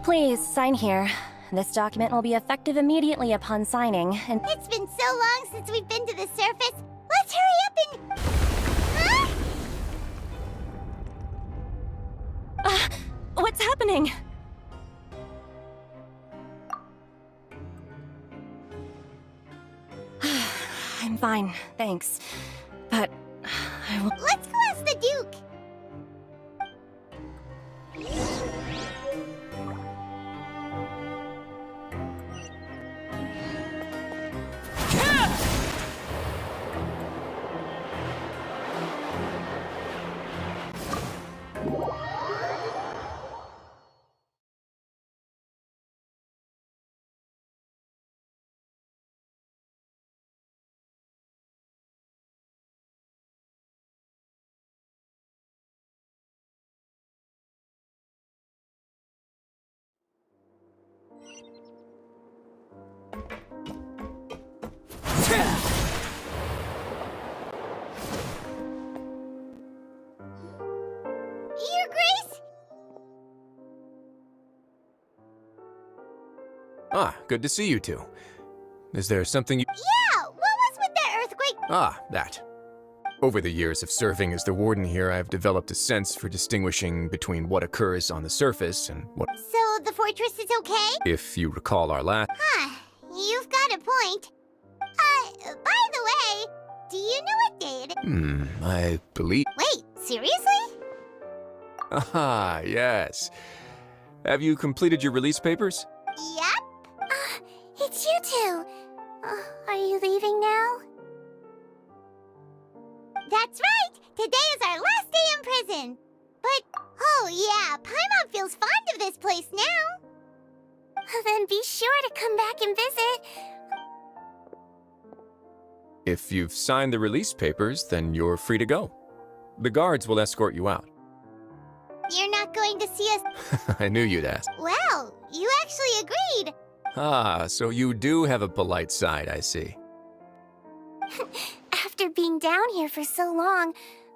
Please, sign here. This document will be effective immediately upon signing, and— It's been so long since we've been to the surface. Let's hurry up and... Huh? What's happening? I'm fine, thanks. But I will— Let's go ask the Duke. Your Grace? Ah, good to see you two. Is there something you— Yeah, what was with that earthquake? Ah, that. Over the years of serving as the warden here, I've developed a sense for distinguishing between what occurs on the surface and what— So the fortress is okay? If you recall our last— Huh, you've got a point. By the way, do you know what day it is? I believe— Wait, seriously? Ah, yes. Have you completed your release papers? Yep. It's you two. Are you leaving now? That's right! Today is our last day in prison! But, oh yeah, Paimon feels fond of this place now! Then be sure to come back and visit. If you've signed the release papers, then you're free to go. The guards will escort you out. You're not going to see us? I knew you'd ask. Well, you actually agreed! Ah, so you do have a polite side, I see. After being down here for so long,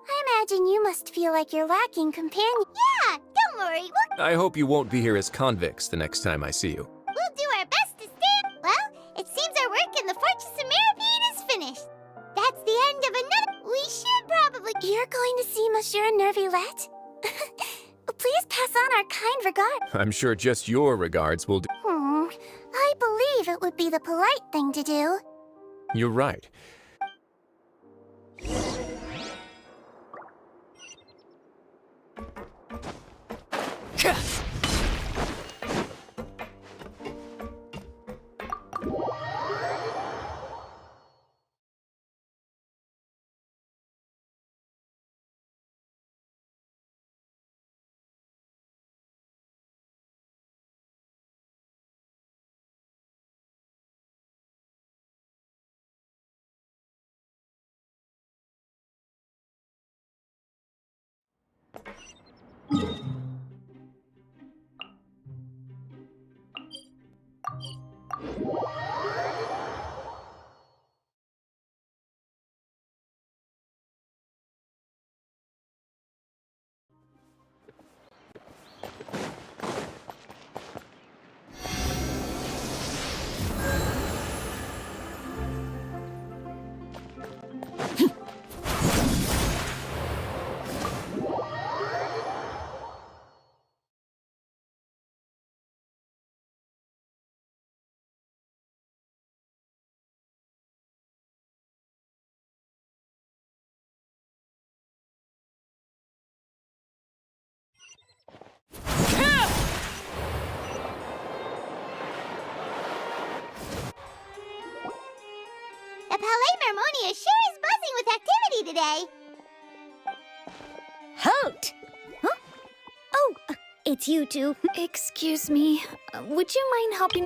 I imagine you must feel like you're lacking companion. Yeah, don't worry, I hope you won't be here as convicts the next time I see you. we'll do our best to stay. Well, it seems our work in the Fortress of Mirabine is finished. That's the end of another. We should probably. You're going to see Monsieur Nervillette? Please pass on our kind regard. I'm sure just your regards will do. I believe it would be the polite thing to do. You're right. The Palais Mermonia sure is buzzing with activity today. Halt! Huh? Oh, it's you two. Excuse me, would you mind helping?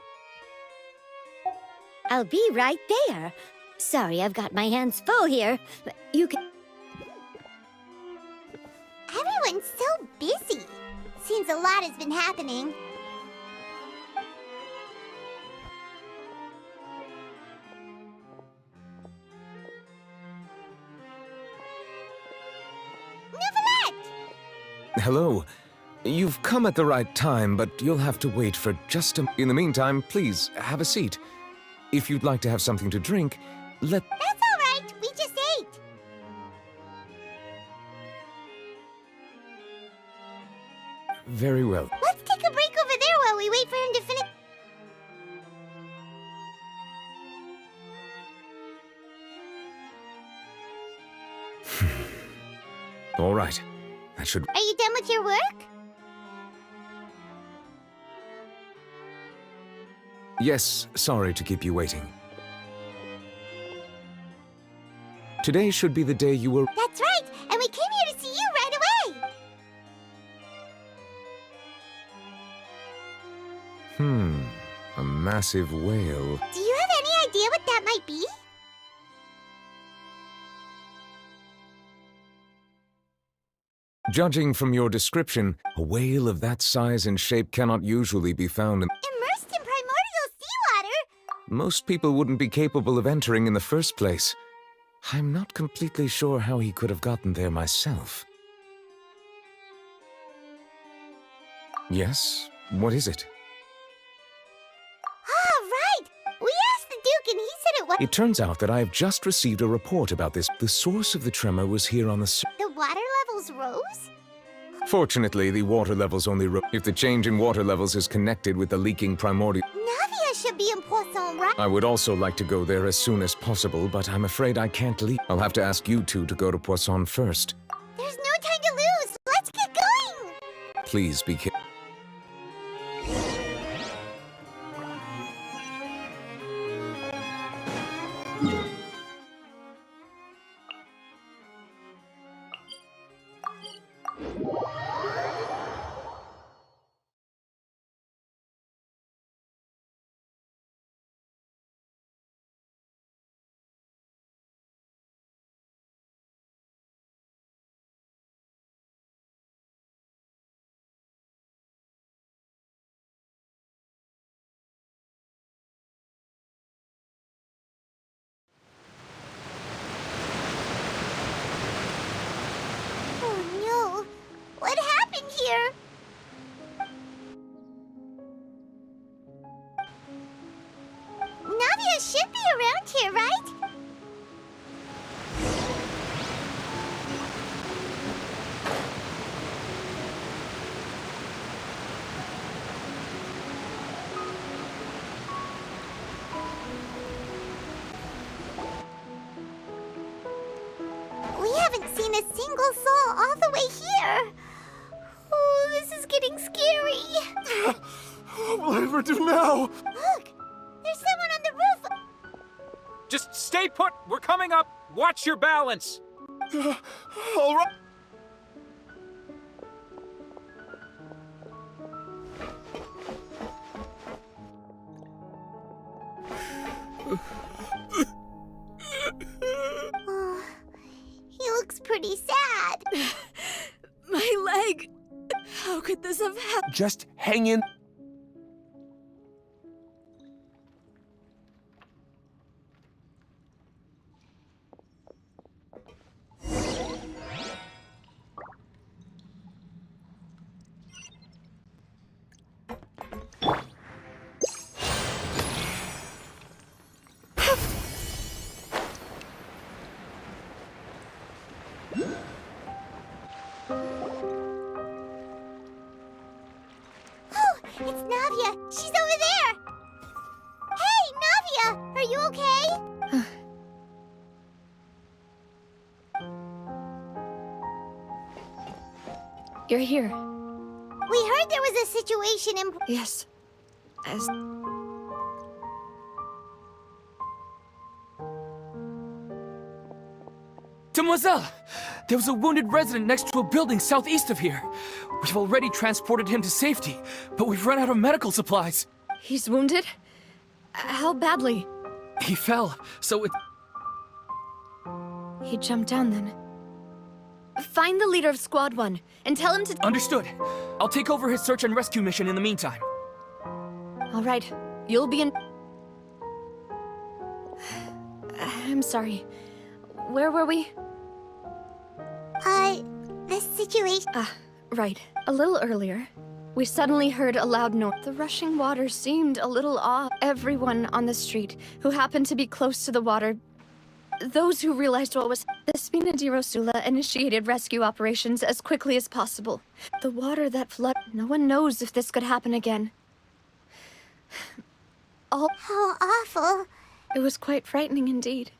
I'll be right there. Sorry, I've got my hands full here. You can... Everyone's so busy. Seems a lot has been happening. Hello. You've come at the right time, but you'll have to wait for just a... In the meantime, please, have a seat. If you'd like to have something to drink, That's all right. We just ate. Very well. Let's take a break over there while we wait for him to finish. All right. That should... Are you done with your work? Yes, sorry to keep you waiting. Today should be the day you were... That's right, and we came here to see you right away. A massive whale. Do you have any idea what that might be? Judging from your description, a whale of that size and shape cannot usually be found in... Immersed in primordial seawater? Most people wouldn't be capable of entering in the first place. I'm not completely sure how he could have gotten there myself. Yes? What is it? Ah, right! We asked the Duke and he said it was... It turns out that I have just received a report about this. The source of the tremor was here on the The water levels rose? Fortunately, the water levels only if the change in water levels is connected with the leaking primordial... Navia should be in Poisson, right? I would also like to go there as soon as possible, but I'm afraid I can't leave. I'll have to ask you two to go to Poisson first. There's no time to lose! Let's get going! Please be careful. Oh no! What happened here? Navia should be around here, right? We haven't seen a single soul all the way here. Oh, this is getting scary. What will I ever do now? Look, there's someone on the roof. Just stay put! We're coming up! Watch your balance! All right. Oh, he looks pretty sad. My leg! How could this have happened? Just hang in. Oh, it's Navia. She's over there. Hey, Navia, are you okay? You're here. We heard there was a situation in... Yes. As... Demoiselle! There was a wounded resident next to a building southeast of here. We've already transported him to safety, but we've run out of medical supplies. He's wounded? How badly? He fell, so it... He jumped down then. Find the leader of Squad 1 and tell him to... Understood. I'll take over his search and rescue mission in the meantime. All right. You'll be in... I'm sorry. Where were we? The situation... Right. A little earlier, we suddenly heard a loud noise. The rushing water seemed a little off. Everyone on the street who happened to be close to the water, those who realized what was... The Spina di Rosula initiated rescue operations as quickly as possible. The water that flooded... No one knows if this could happen again. How awful. It was quite frightening indeed.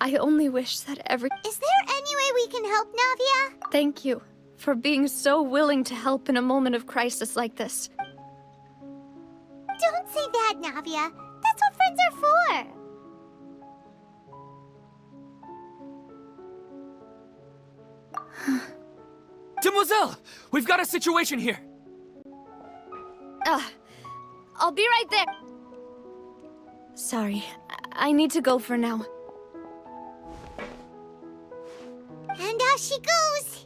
I only wish that Is there any way we can help, Navia? Thank you for being so willing to help in a moment of crisis like this. Don't say that, Navia. That's what friends are for. Demoiselle! We've got a situation here! I'll be right there. Sorry, I need to go for now. And off she goes.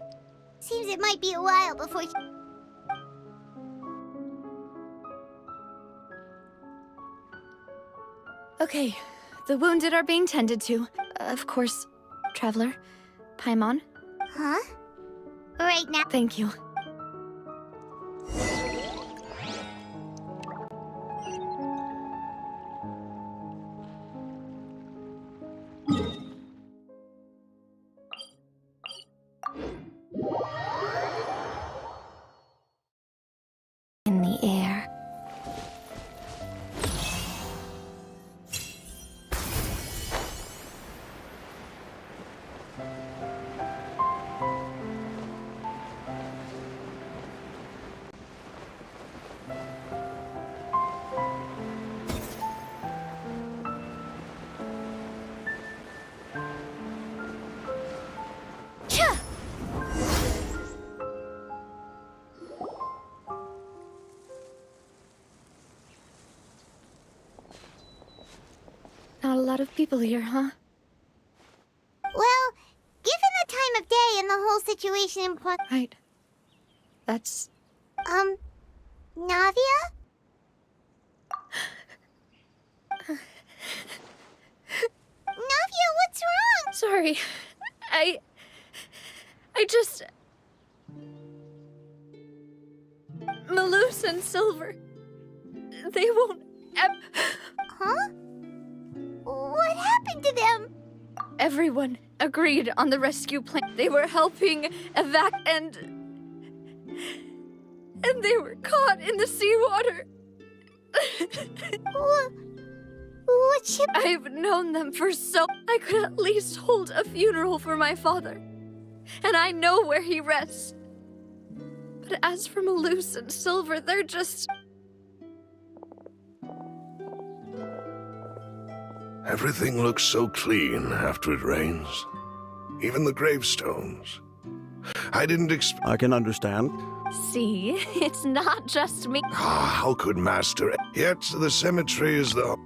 Seems it might be a while before she... Okay, the wounded are being tended to. Of course, Traveler, Paimon. Huh? Right now. Thank you. In the air. Not a lot of people here, huh? Well, given the time of day and the whole situation in Right. That's... Navia? Navia, what's wrong? Sorry. I just... Malus and Silver... They won't... Huh? What happened to them? Everyone agreed on the rescue plan. They were helping and they were caught in the seawater. What ship? I've known them for so... I could at least hold a funeral for my father. And I know where he rests. But as for Malus and Silver, they're just... Everything looks so clean after it rains. Even the gravestones. I didn't expect... I can understand. See, it's not just me. How could Master... Yet the cemetery is the...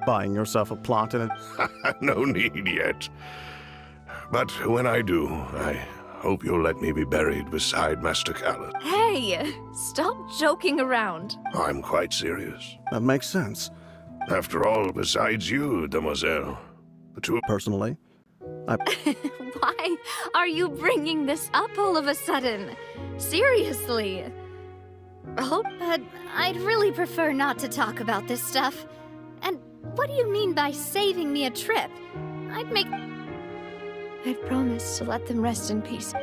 Buying yourself a plot in it. No need yet. But when I do, I hope you'll let me be buried beside Master Callus. Hey, stop joking around. I'm quite serious. That makes sense. After all, besides you, Demoiselle, the two... Personally, Why are you bringing this up all of a sudden? Seriously. Oh, but I'd really prefer not to talk about this stuff. And what do you mean by saving me a trip? I'd promised to let them rest in peace.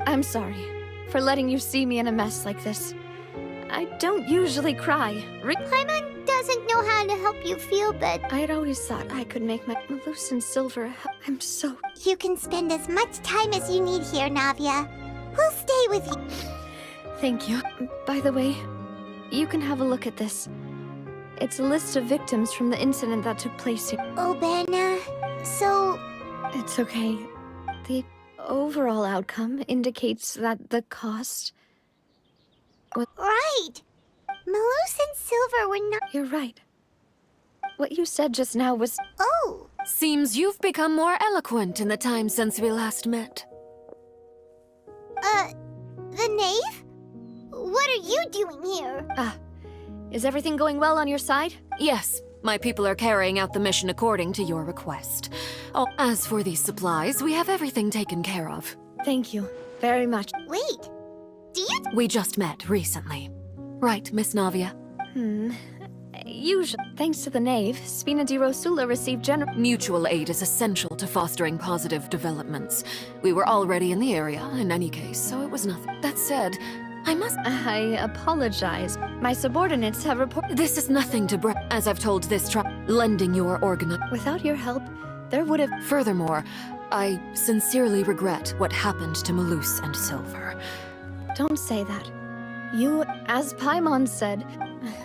I'm sorry for letting you see me in a mess like this. I don't usually cry. Paimon doesn't know how to help you feel, but I'd always thought I could make my Malus and Silver. I'm so... you can spend as much time as you need here, Navia. We'll stay with you. Thank you. By the way, you can have a look at this. It's a list of victims from the incident that took place here. Oh, Benna. So... It's okay. The overall outcome indicates that the cost... Right! Malus and Silver were not... You're right. What you said just now was... Oh! Seems you've become more eloquent in the time since we last met. The knave? What are you doing here? Is everything going well on your side? Yes, my people are carrying out the mission according to your request. Oh, as for these supplies, we have everything taken care of. Thank you very much. Wait, do you? We just met recently. Right, Miss Navia? Usually, thanks to the knave, Spina di Rosula received general. Mutual aid is essential to fostering positive developments. We were already in the area, in any case, so it was nothing. That said, I must... I apologize. My subordinates have reported. This is nothing to as I've told this lending your organ. Without your help, there would have. Furthermore, I sincerely regret what happened to Malus and Silver. Don't say that. You, as Paimon said,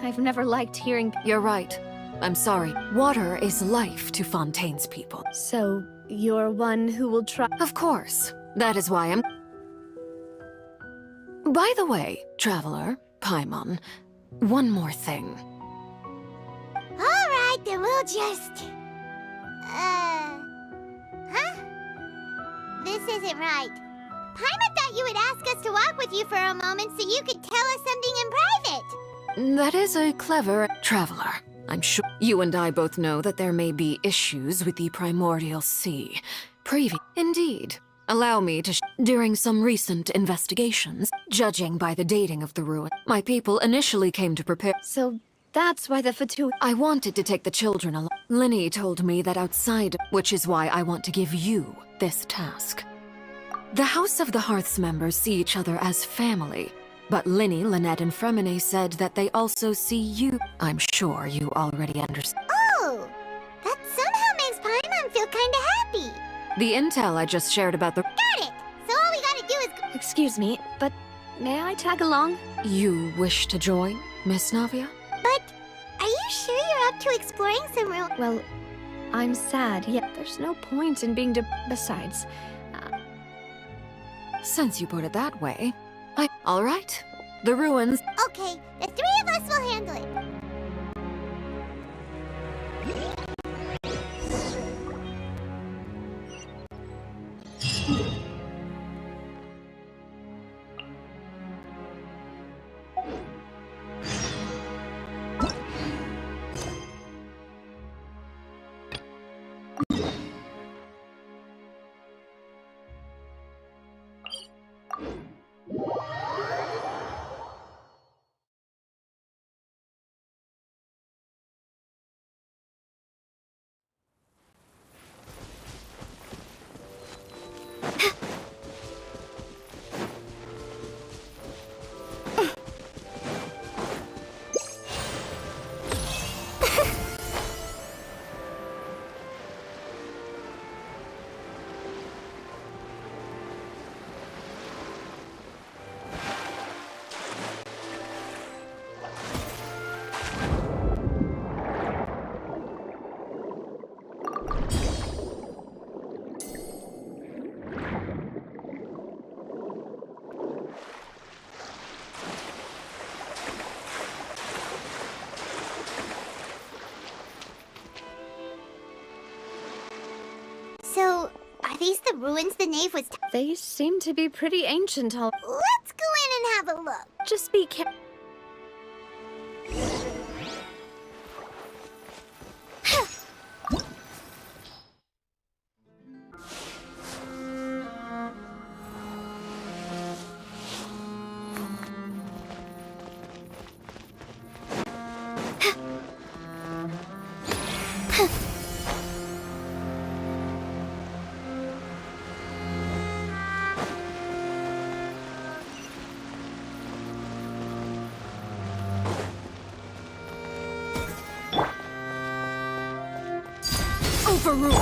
I've never liked hearing. You're right. I'm sorry. Water is life to Fontaine's people. So, you're one who will try. Of course. That is why I'm... By the way, Traveler, Paimon, one more thing. Alright, then we'll just... Huh? This isn't right. Paimon thought you would ask us to walk with you for a moment so you could tell us something in private. That is a clever Traveler. I'm sure you and I both know that there may be issues with the Primordial Sea. Indeed. Allow me to during some recent investigations, judging by the dating of the ruin, my people initially came to prepare. So, that's why the Fatu... I wanted to take the children along. Linny told me that outside, which is why I want to give you this task. The House of the Hearth's members see each other as family, but Linny, Lynette, and Fremine said that they also see you. I'm sure you already understand. Oh, that somehow makes Paimon feel kinda happy. The intel I just shared about the... Got it! So all we gotta do is... Excuse me, but may I tag along? You wish to join, Miss Navia? But are you sure you're up to exploring some real... Well, I'm sad, yet there's no point in being Besides, since you put it that way, all right. The ruins... Okay, the three of us will handle it. So, are these the ruins the knave was... They seem to be pretty ancient. Let's go in and have a look. Just be careful. Overruled.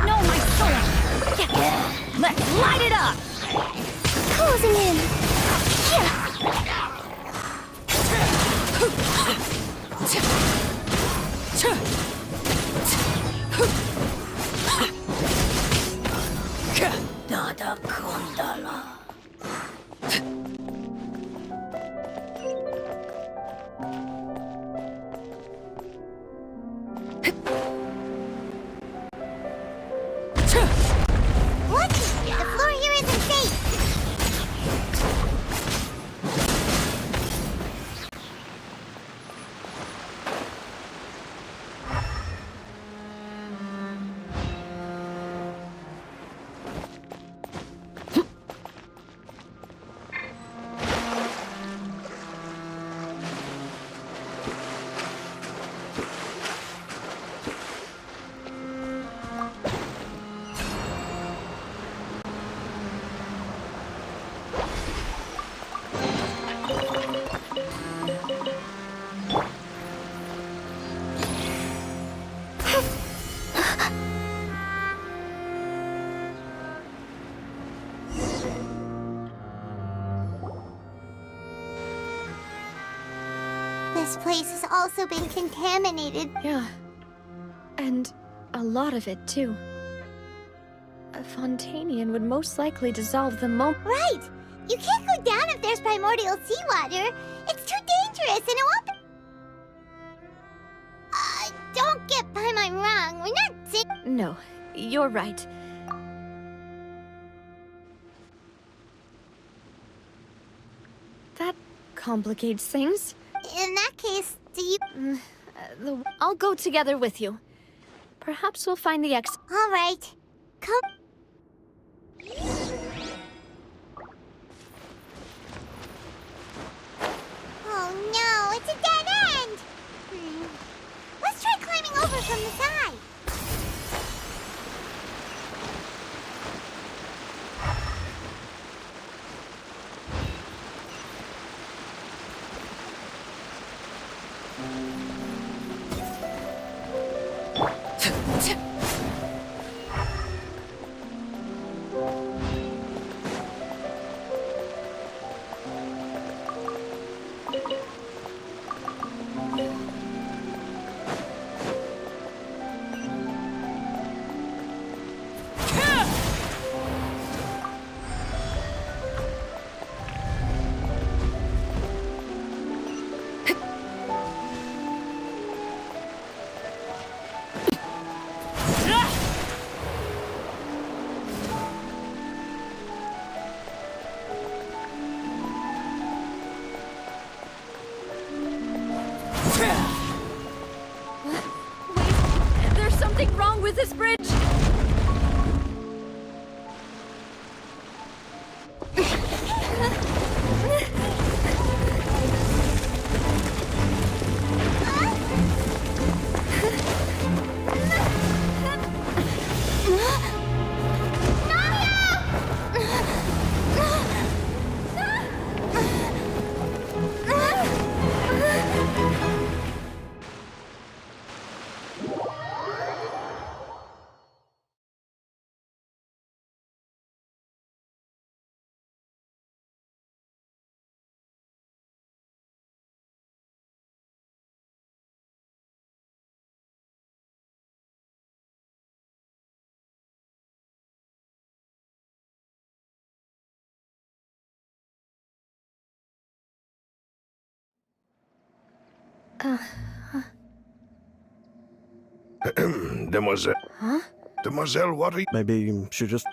No, my sword. Let's light it up. Closing in. Dada Kundala. What? The floor here isn't safe. This place has also been contaminated. Yeah. And a lot of it, too. A Fontainian would most likely dissolve the moment. Right! You can't go down if there's primordial seawater. It's too dangerous and it won't be... don't get Paimon wrong. We're not sick. No, you're right. That complicates things. In that case, do you... I'll go together with you. Perhaps we'll find the exit. All right. Come... Oh no, it's a dead end! Let's try climbing over from the side. Wait, there's something wrong with this bridge! Demoiselle. Huh? Demoiselle, what are you... Maybe she just...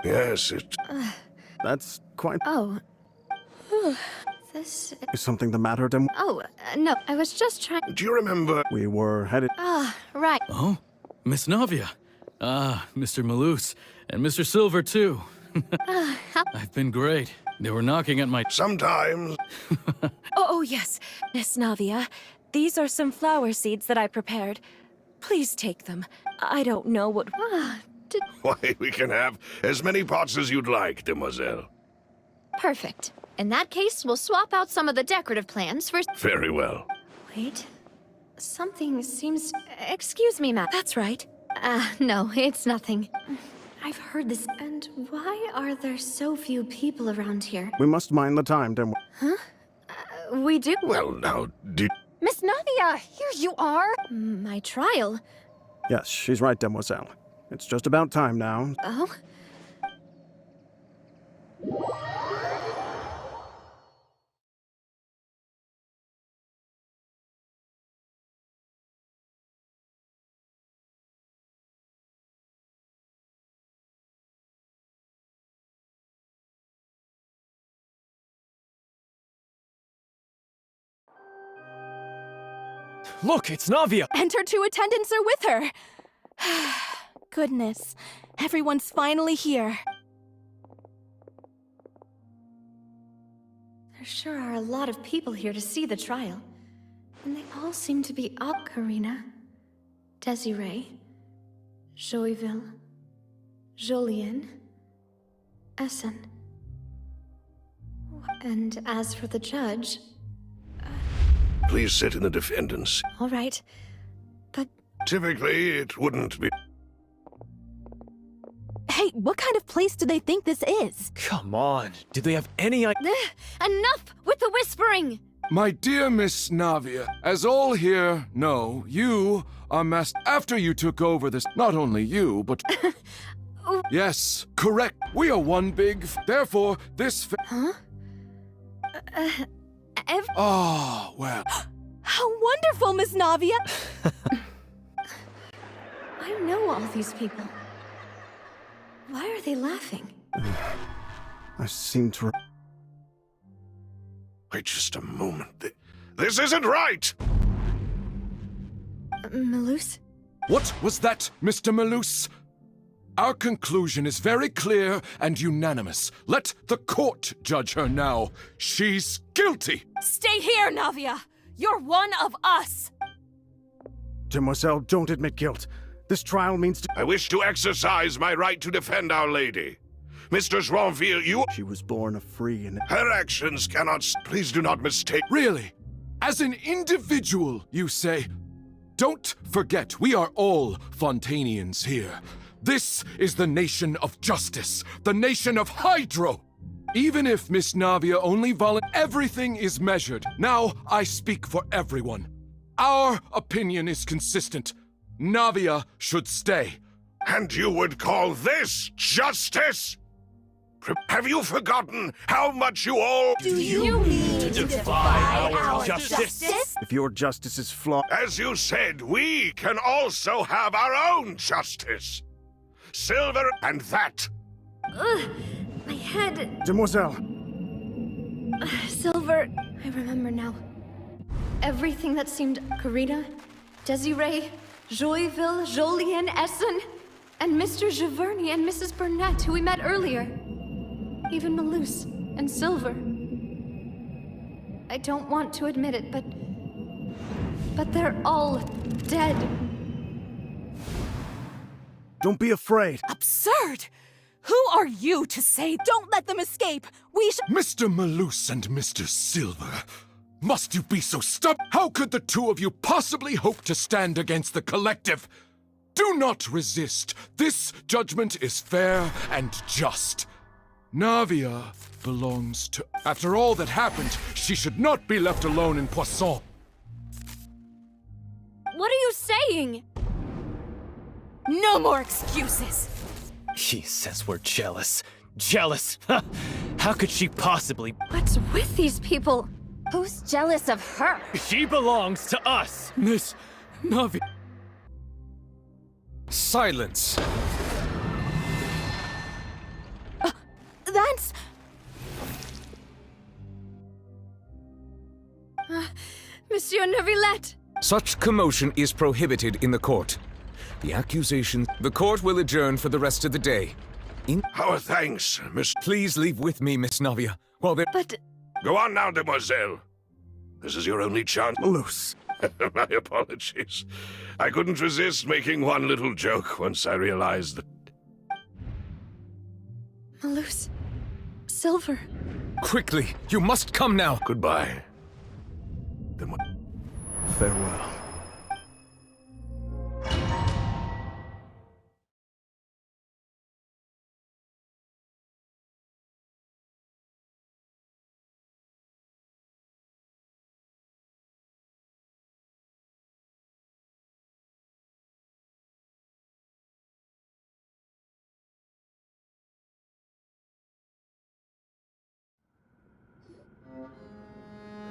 Yes, it... That's quite... Oh. This... Is something the matter, Dem? Oh, no, I was just trying... Do you remember... We were headed... Ah, right. Oh, Miss Navia. Ah, Mr. Malus. And Mr. Silver, too. I've been great. They were knocking at my... Sometimes... Oh, yes. Miss Navia, these are some flower seeds that I prepared. Please take them. I don't know what... Why, we can have as many pots as you'd like, Demoiselle. Perfect. In that case, we'll swap out some of the decorative plants for... Very well. Wait. Something seems... Excuse me, Matt. That's right. No, it's nothing. I've heard this... And why are there so few people around here? We must mind the time, Dem. Huh? We do... Well, now, did... Miss Navia, here you are! My trial? Yes, she's right, Demoiselle. It's just about time now. Oh? Look, it's Navia! And her two attendants are with her! Goodness, everyone's finally here. There sure are a lot of people here to see the trial. And they all seem to be Karina, Desiree, Joyville, Jolien, Essen. And as for the judge... Please sit in the defendant's. All right, but... Typically, it wouldn't be... Hey, what kind of place do they think this is? Come on, do they have any idea? Enough with the whispering! My dear Miss Navia, as all here know, you are after you took over this, not only you, but... Yes, correct. We are one big therefore, this Huh? Oh, well. How wonderful, Miss Navia! I know all these people. Why are they laughing? I seem to... Wait just a moment. This isn't right! Malus? What was that, Mr. Malus? Our conclusion is very clear and unanimous. Let the court judge her now. She's guilty! Stay here, Navia! You're one of us! Demoiselle, don't admit guilt. This trial means to... I wish to exercise my right to defend Our Lady. Mistress Ronville, you... She was born a free and... Her actions cannot... Please do not mistake... Really? As an individual, you say? Don't forget, we are all Fontainians here. This is the nation of justice, the nation of Hydro. Even if Miss Navia only everything is measured. Now I speak for everyone. Our opinion is consistent. Navia should stay. And you would call this justice? Have you forgotten how much you all... Do you mean to defy our justice? If your justice is flawed... As you said, we can also have our own justice. Silver and that. Ugh, my head. Demoiselle. Silver. I remember now. Everything that seemed Karina, Desiree, Joyville, Jolien, Essen, and Mr. Giverny and Mrs. Burnett, who we met earlier. Even Malus and Silver. I don't want to admit it, but they're all dead. Don't be afraid. Absurd! Who are you to say, don't let them escape? We should— Mr. Malus and Mr. Silver, must you be so stubborn? How could the two of you possibly hope to stand against the collective? Do not resist. This judgment is fair and just. Navia belongs to... After all that happened, she should not be left alone in Poisson. What are you saying? No more excuses! He says we're jealous. Jealous? How could she possibly? What's with these people? Who's jealous of her? She belongs to us! Miss Navia. Silence! That's... Monsieur Neuvillette! Such commotion is prohibited in the court. The accusation... The court will adjourn for the rest of the day. Our thanks, Miss... Please leave with me, Miss Navia, while there... But... Go on now, demoiselle. This is your only chance. Malus. My apologies. I couldn't resist making one little joke once I realized that... Malus. Silver. Quickly, you must come now. Goodbye. Farewell.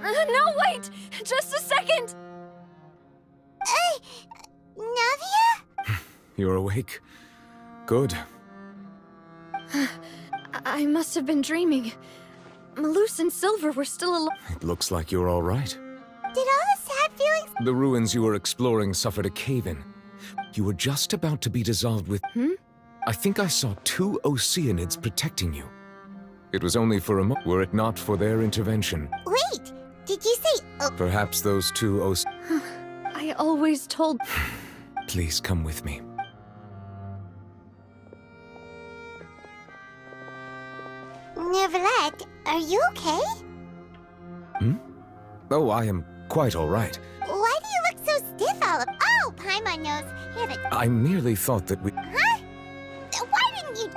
No, wait! Just a second! Navia? You're awake. Good. I must have been dreaming. Malus and Silver were still alive. It looks like you're all right. Did all the sad feelings... The ruins you were exploring suffered a cave-in. You were just about to be dissolved with... I think I saw 2 Oceanids protecting you. It was only for a moment, were it not for their intervention. Wait, did you say... Perhaps those 2 I always told... Please come with me. Neuvillette, are you okay? Oh, I am quite all right. Why do you look so stiff, Olive? Oh, Paimon knows. Here, the... I merely thought that we... Huh? Why didn't you...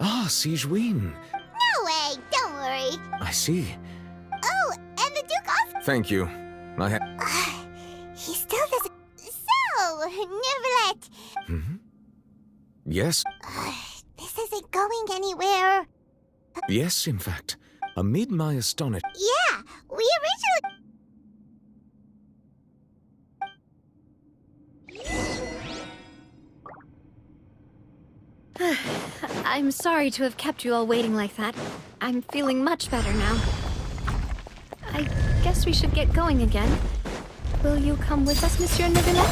Ah, Sigewin. No way, don't worry. I see. Oh, Thank you. He still doesn't... So, Neverlet! Hmm? Yes? This isn't going anywhere. Yes, in fact. Amid my astonishment... Yeah, we originally... I'm sorry to have kept you all waiting like that. I'm feeling much better now. I guess we should get going again. Will you come with us, Monsieur Neverlet?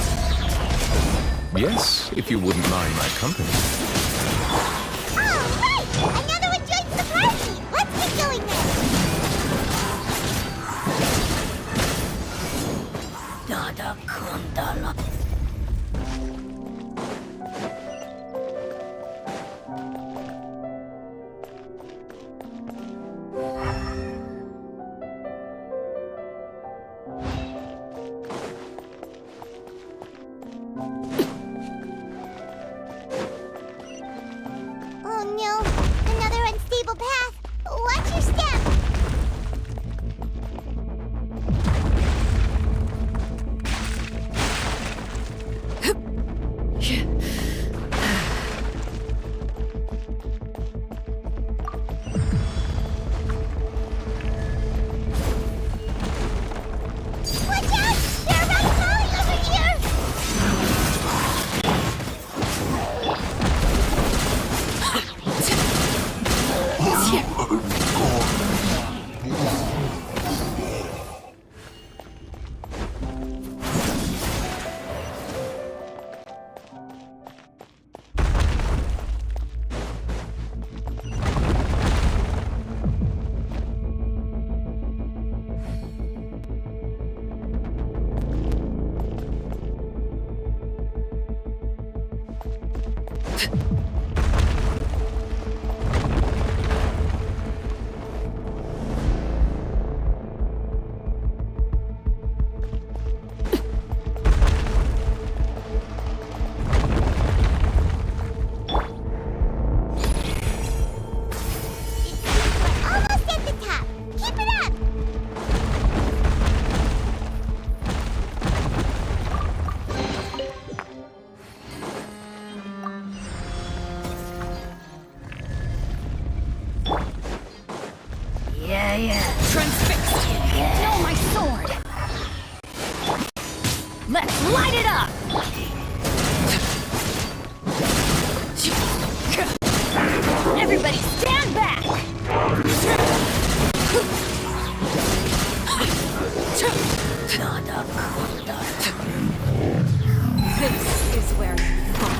Yes, if you wouldn't mind my company. All right! Another one joins the party! Let's get going then! Dada Kundala. Oh no, another unstable path. Watch your step. Watch out! There are rats crawling over here! Almost at the top. Keep it up. Transfixed! No, my sword! Let's light it up! Everybody stand back! This is where you fall.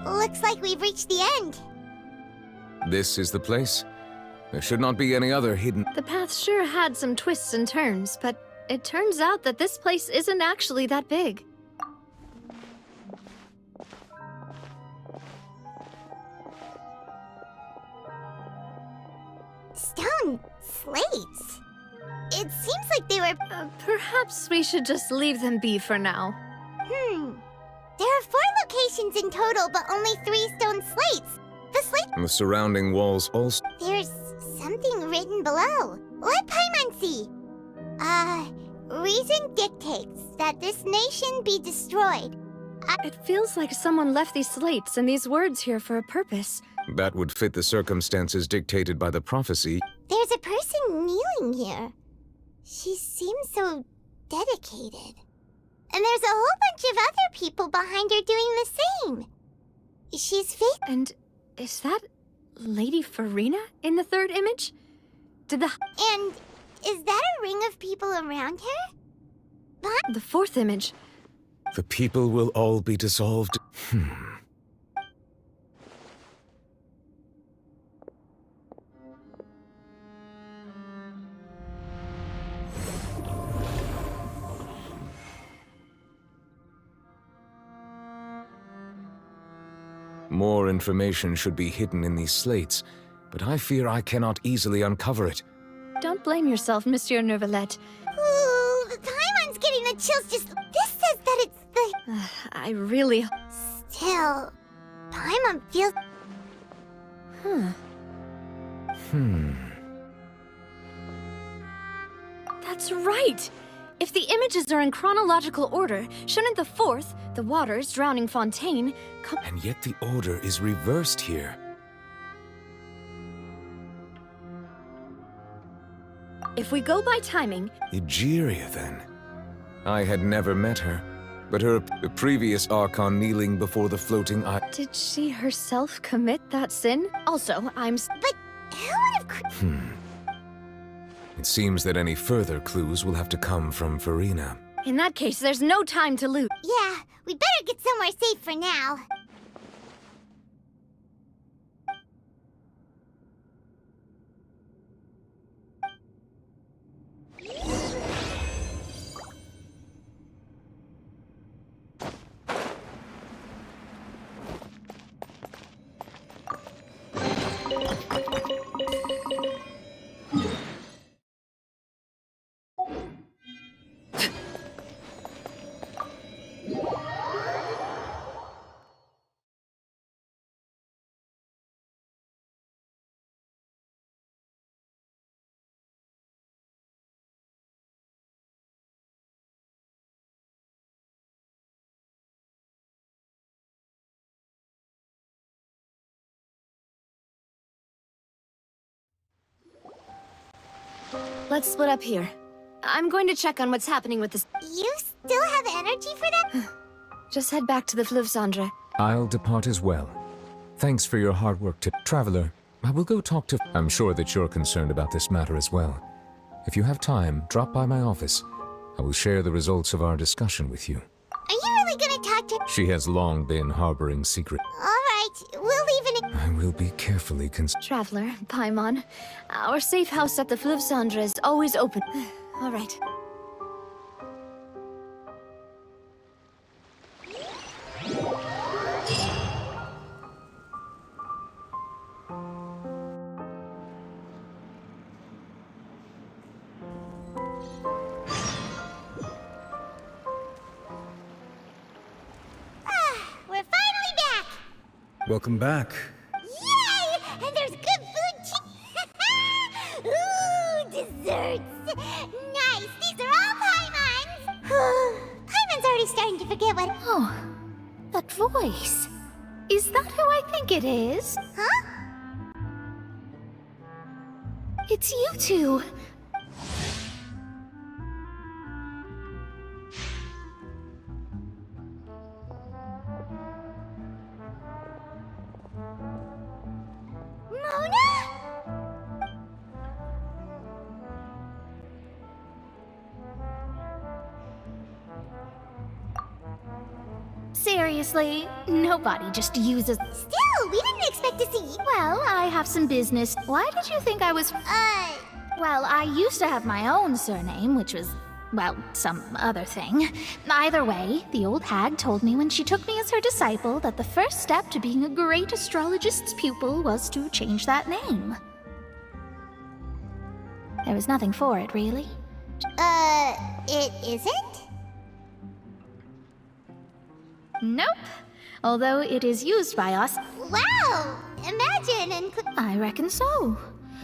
Looks like we've reached the end. This is the place. There should not be any other hidden... The path sure had some twists and turns, but it turns out that this place isn't actually that big. Stone slates. It seems like they were... Perhaps we should just leave them be for now. There are 4 locations in total, but only 3 stone slates. The slate... And the surrounding walls also... There's something written below. Let Paimon see. Reason dictates that this nation be destroyed. It feels like someone left these slates and these words here for a purpose. That would fit the circumstances dictated by the prophecy. There's a person kneeling here. She seems so dedicated. And there's a whole bunch of other people behind her doing the same. She's faith. And is that Lady Farina in the third image? And is that a ring of people around her? The fourth image. The people will all be dissolved. More information should be hidden in these slates, but I fear I cannot easily uncover it. Don't blame yourself, Monsieur Neuvillette. Ooh, the Paimon's getting the chills just... This says that it's the... I really... Still... Paimon feels... That's right! If the images are in chronological order, shouldn't the fourth, the waters drowning Fontaine, come... And yet the order is reversed here. If we go by timing... Egeria, then. I had never met her, but the previous archon kneeling before the floating eye... Did she herself commit that sin? Also, But who would have... It seems that any further clues will have to come from Farina. In that case, there's no time to lose. Yeah, we better get somewhere safe for now. Let's split up here. I'm going to check on what's happening with this. You still have energy for that? Just head back to the Fleuve Cendre. I'll depart as well. Thanks for your hard work, Traveler. I will go talk to... I'm sure that you're concerned about this matter as well. If you have time, drop by my office. I will share the results of our discussion with you. Are you really gonna talk to... She has long been harboring secret... Alright, we'll leave it... I will be carefully Traveler, Paimon, our safe house at the Fleuve Cendre is always open. All right. We're finally back! Welcome back. Yay! And there's good food Ooh, desserts! Nice! These are all Paimon's! Paimon's already starting to forget what... Oh, that voice. Is that who I think it is? Huh? It's you two. Seriously, nobody just uses... Still, we didn't expect to see you. Well, I have some business. Why did you think I was... Well, I used to have my own surname, which was, well, some other thing. Either way, the old hag told me when she took me as her disciple that the first step to being a great astrologist's pupil was to change that name. There was nothing for it, really. It isn't? Nope. Although it is used by us. Wow! Imagine and... I reckon so.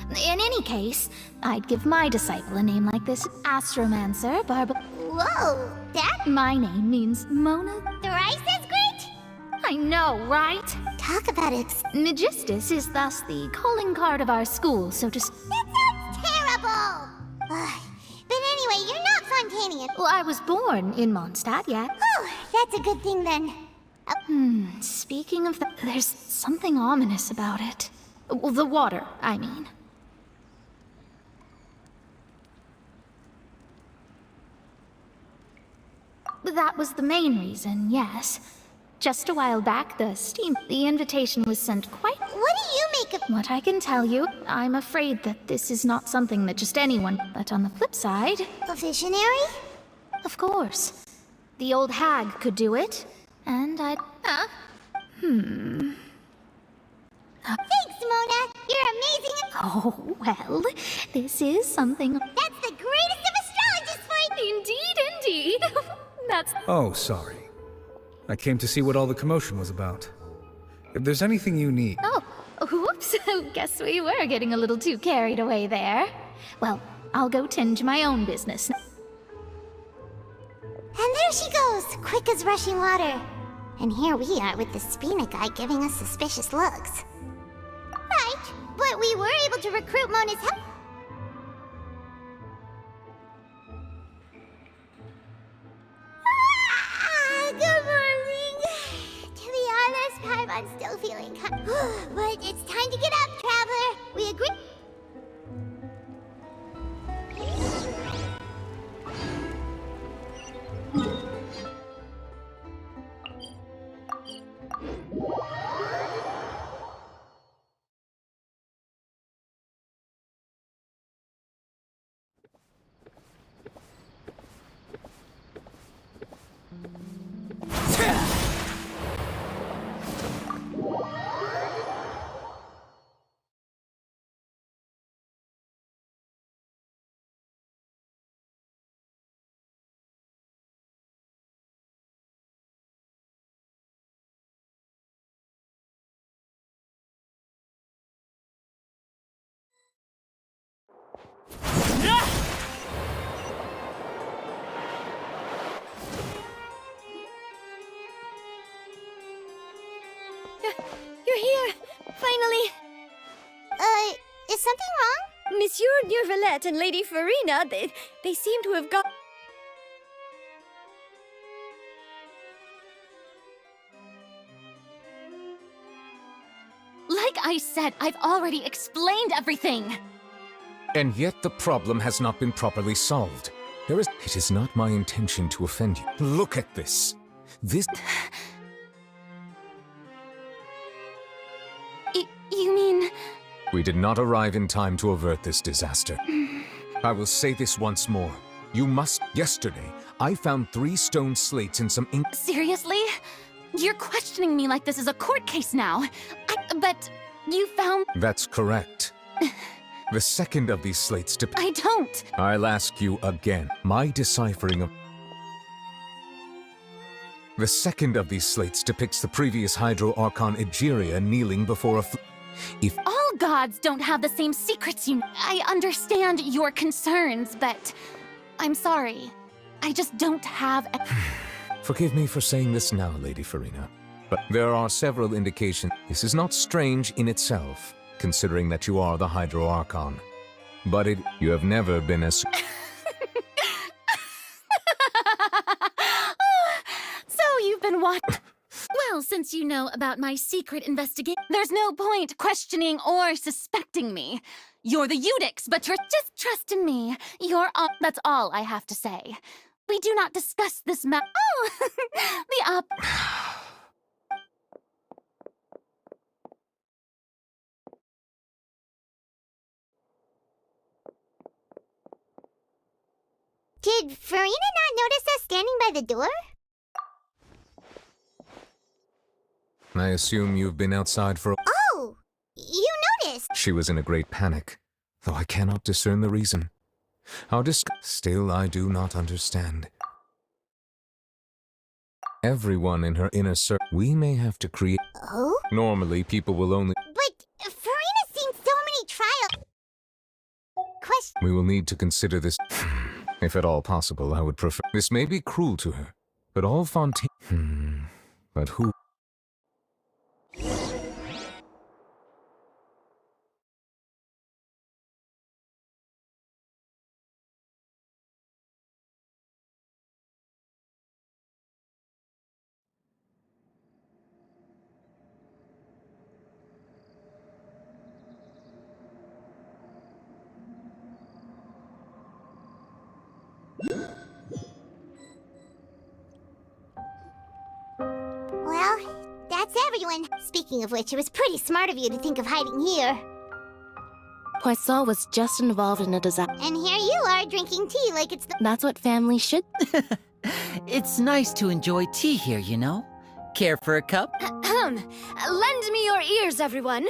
In any case, I'd give my disciple a name like this. Astromancer, Whoa! That... My name means Mona... Thrice as great? I know, right? Talk about it. Magistus is thus the calling card of our school, so to That sounds terrible! Ugh. But anyway, you're not Fontainian. Well, I was born in Mondstadt, yeah. Oh, that's a good thing then. Speaking of there's something ominous about it. Well, the water, I mean. That was the main reason, yes. Just a while back, the invitation was sent quite... What do you make of... What I can tell you, I'm afraid that this is not something that just anyone... But on the flip side... A visionary? Of course. The old hag could do it, and I'd... Thanks, Mona! You're amazing! Oh, well, this is something... That's the greatest of astrologists for... Indeed. That's... Oh, sorry. I came to see what all the commotion was about. If there's anything you need... Oh, whoops. Guess we were getting a little too carried away there. Well, I'll go tend to my own business. And there she goes, quick as rushing water. And here we are with the Spina guy giving us suspicious looks. Right, but we were able to recruit Mona's help. Good morning. To be honest, I'm still feeling but it's time to get up, traveler. We agree? You're here! Finally! Is something wrong? Monsieur Neuvillette and Lady Farina, they seem to have got... Like I said, I've already explained everything! And yet the problem has not been properly solved. It is not my intention to offend you. Look at this. This... You mean... We did not arrive in time to avert this disaster. I will say this once more. You must... Yesterday, I found 3 stone slates and some ink... Seriously? You're questioning me like this is a court case now. But you found... That's correct. The second of these slates I don't! I'll ask you again. My deciphering of... The second of these slates depicts the previous Hydro Archon Egeria kneeling before a... If all gods don't have the same secrets, I understand your concerns, but I'm sorry. I just don't have... Forgive me for saying this now, Lady Farina, but there are several indications. This is not strange in itself, considering that you are the Hydro Archon. But you have never been as... So you've been watching... Well, since you know about my secret investigation, there's no point questioning or suspecting me. You're the Eudix, but just trust in me. That's all I have to say. We do not discuss this Oh! Did Farina not notice us standing by the door? I assume you've been outside for... Oh! You noticed! She was in a great panic, though I cannot discern the reason. Still, I do not understand. Everyone in her inner circle... We may have to create... Oh? Normally, people will only... But Farina's seen so many trials... We will need to consider this... If at all possible, I would prefer... This may be cruel to her, but all Fontaine... But who... Speaking of which, it was pretty smart of you to think of hiding here. Poisson was just involved in a disaster. And here you are, drinking tea like it's the— That's what family should. It's nice to enjoy tea here, you know? Care for a cup? Lend me your ears, everyone.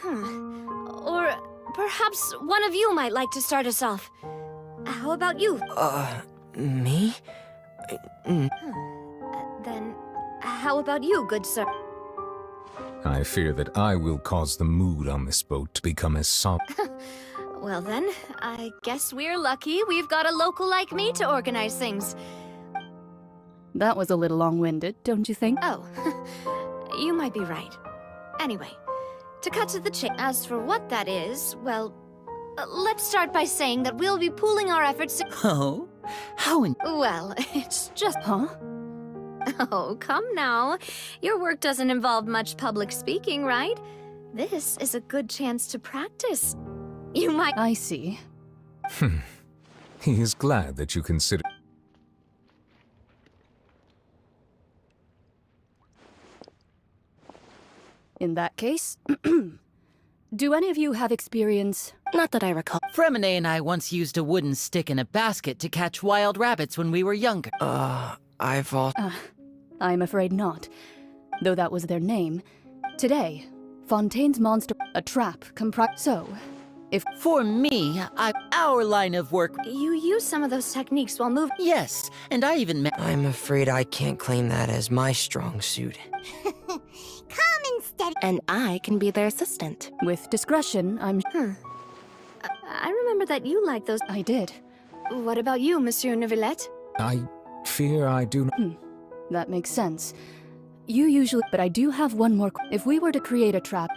Or perhaps one of you might like to start us off. How about you? Me? Then, how about you, good sir? I fear that I will cause the mood on this boat to become as somber. Well then, I guess we're lucky we've got a local like me to organize things. That was a little long-winded, don't you think? Oh, you might be right. Anyway, to cut to the chase, as for what that is, well, let's start by saying that we'll be pooling our efforts to— Oh? How in— Well, it's just— Huh? Oh, come now. Your work doesn't involve much public speaking, right? This is a good chance to practice. You might— I see. He is glad that you consider... In that case, do any of you have experience? Not that I recall. Fremine and I once used a wooden stick in a basket to catch wild rabbits when we were younger. I'm afraid not. Though that was their name. Today, Fontaine's monster, a trap, So, if— For me, our line of work— You use some of those techniques while moving— Yes, and I even met— I'm afraid I can't claim that as my strong suit. Calm and steady. And I can be their assistant. With discretion, I'm— I remember that you liked those— I did. What about you, Monsieur Neuvillette? I fear I do not... That makes sense. You usually— But I do have one more— If we were to create a trap—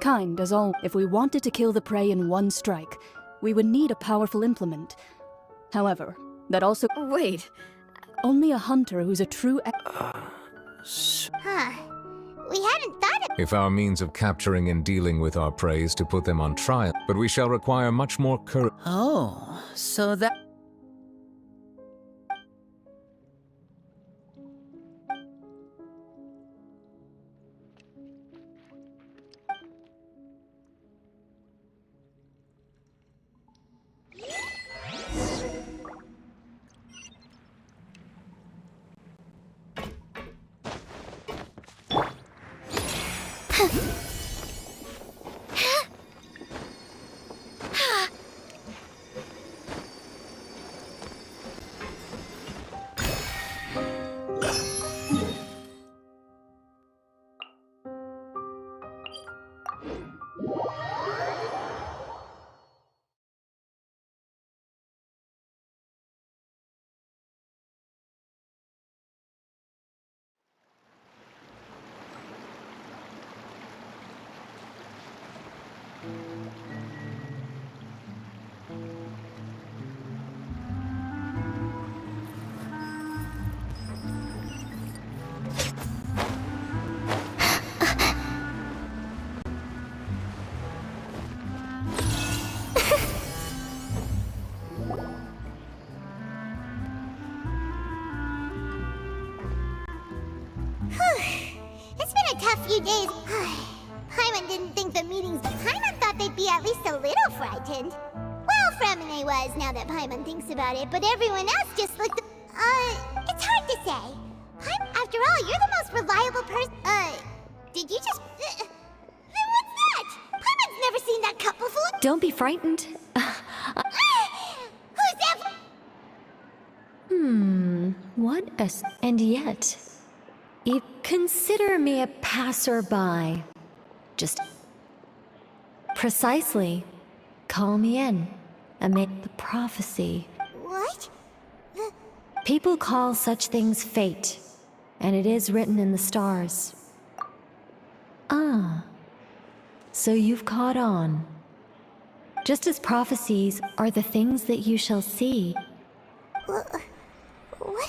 Kind as all— If we wanted to kill the prey in one strike, we would need a powerful implement. However, that also— Wait. Only a hunter who's a true— Huh. We hadn't thought of— If our means of capturing and dealing with our prey is to put them on trial, but we shall require much more courage. Oh, so that— It's been a tough few days. Paimon didn't think the meetings— Paimon thought they'd be at least a little frightened. Well, Fremine was, now that Paimon thinks about it, but everyone else just looked— it's hard to say. After all, you're the most reliable person— did you just— then what's that? Paimon's never seen that cup before. Don't be frightened. Who's that? What a... And yet, you consider me a passerby. Just... Precisely. Call me in. And make the prophecy. What? People call such things fate. And it is written in the stars. Ah. So you've caught on. Just as prophecies are the things that you shall see. What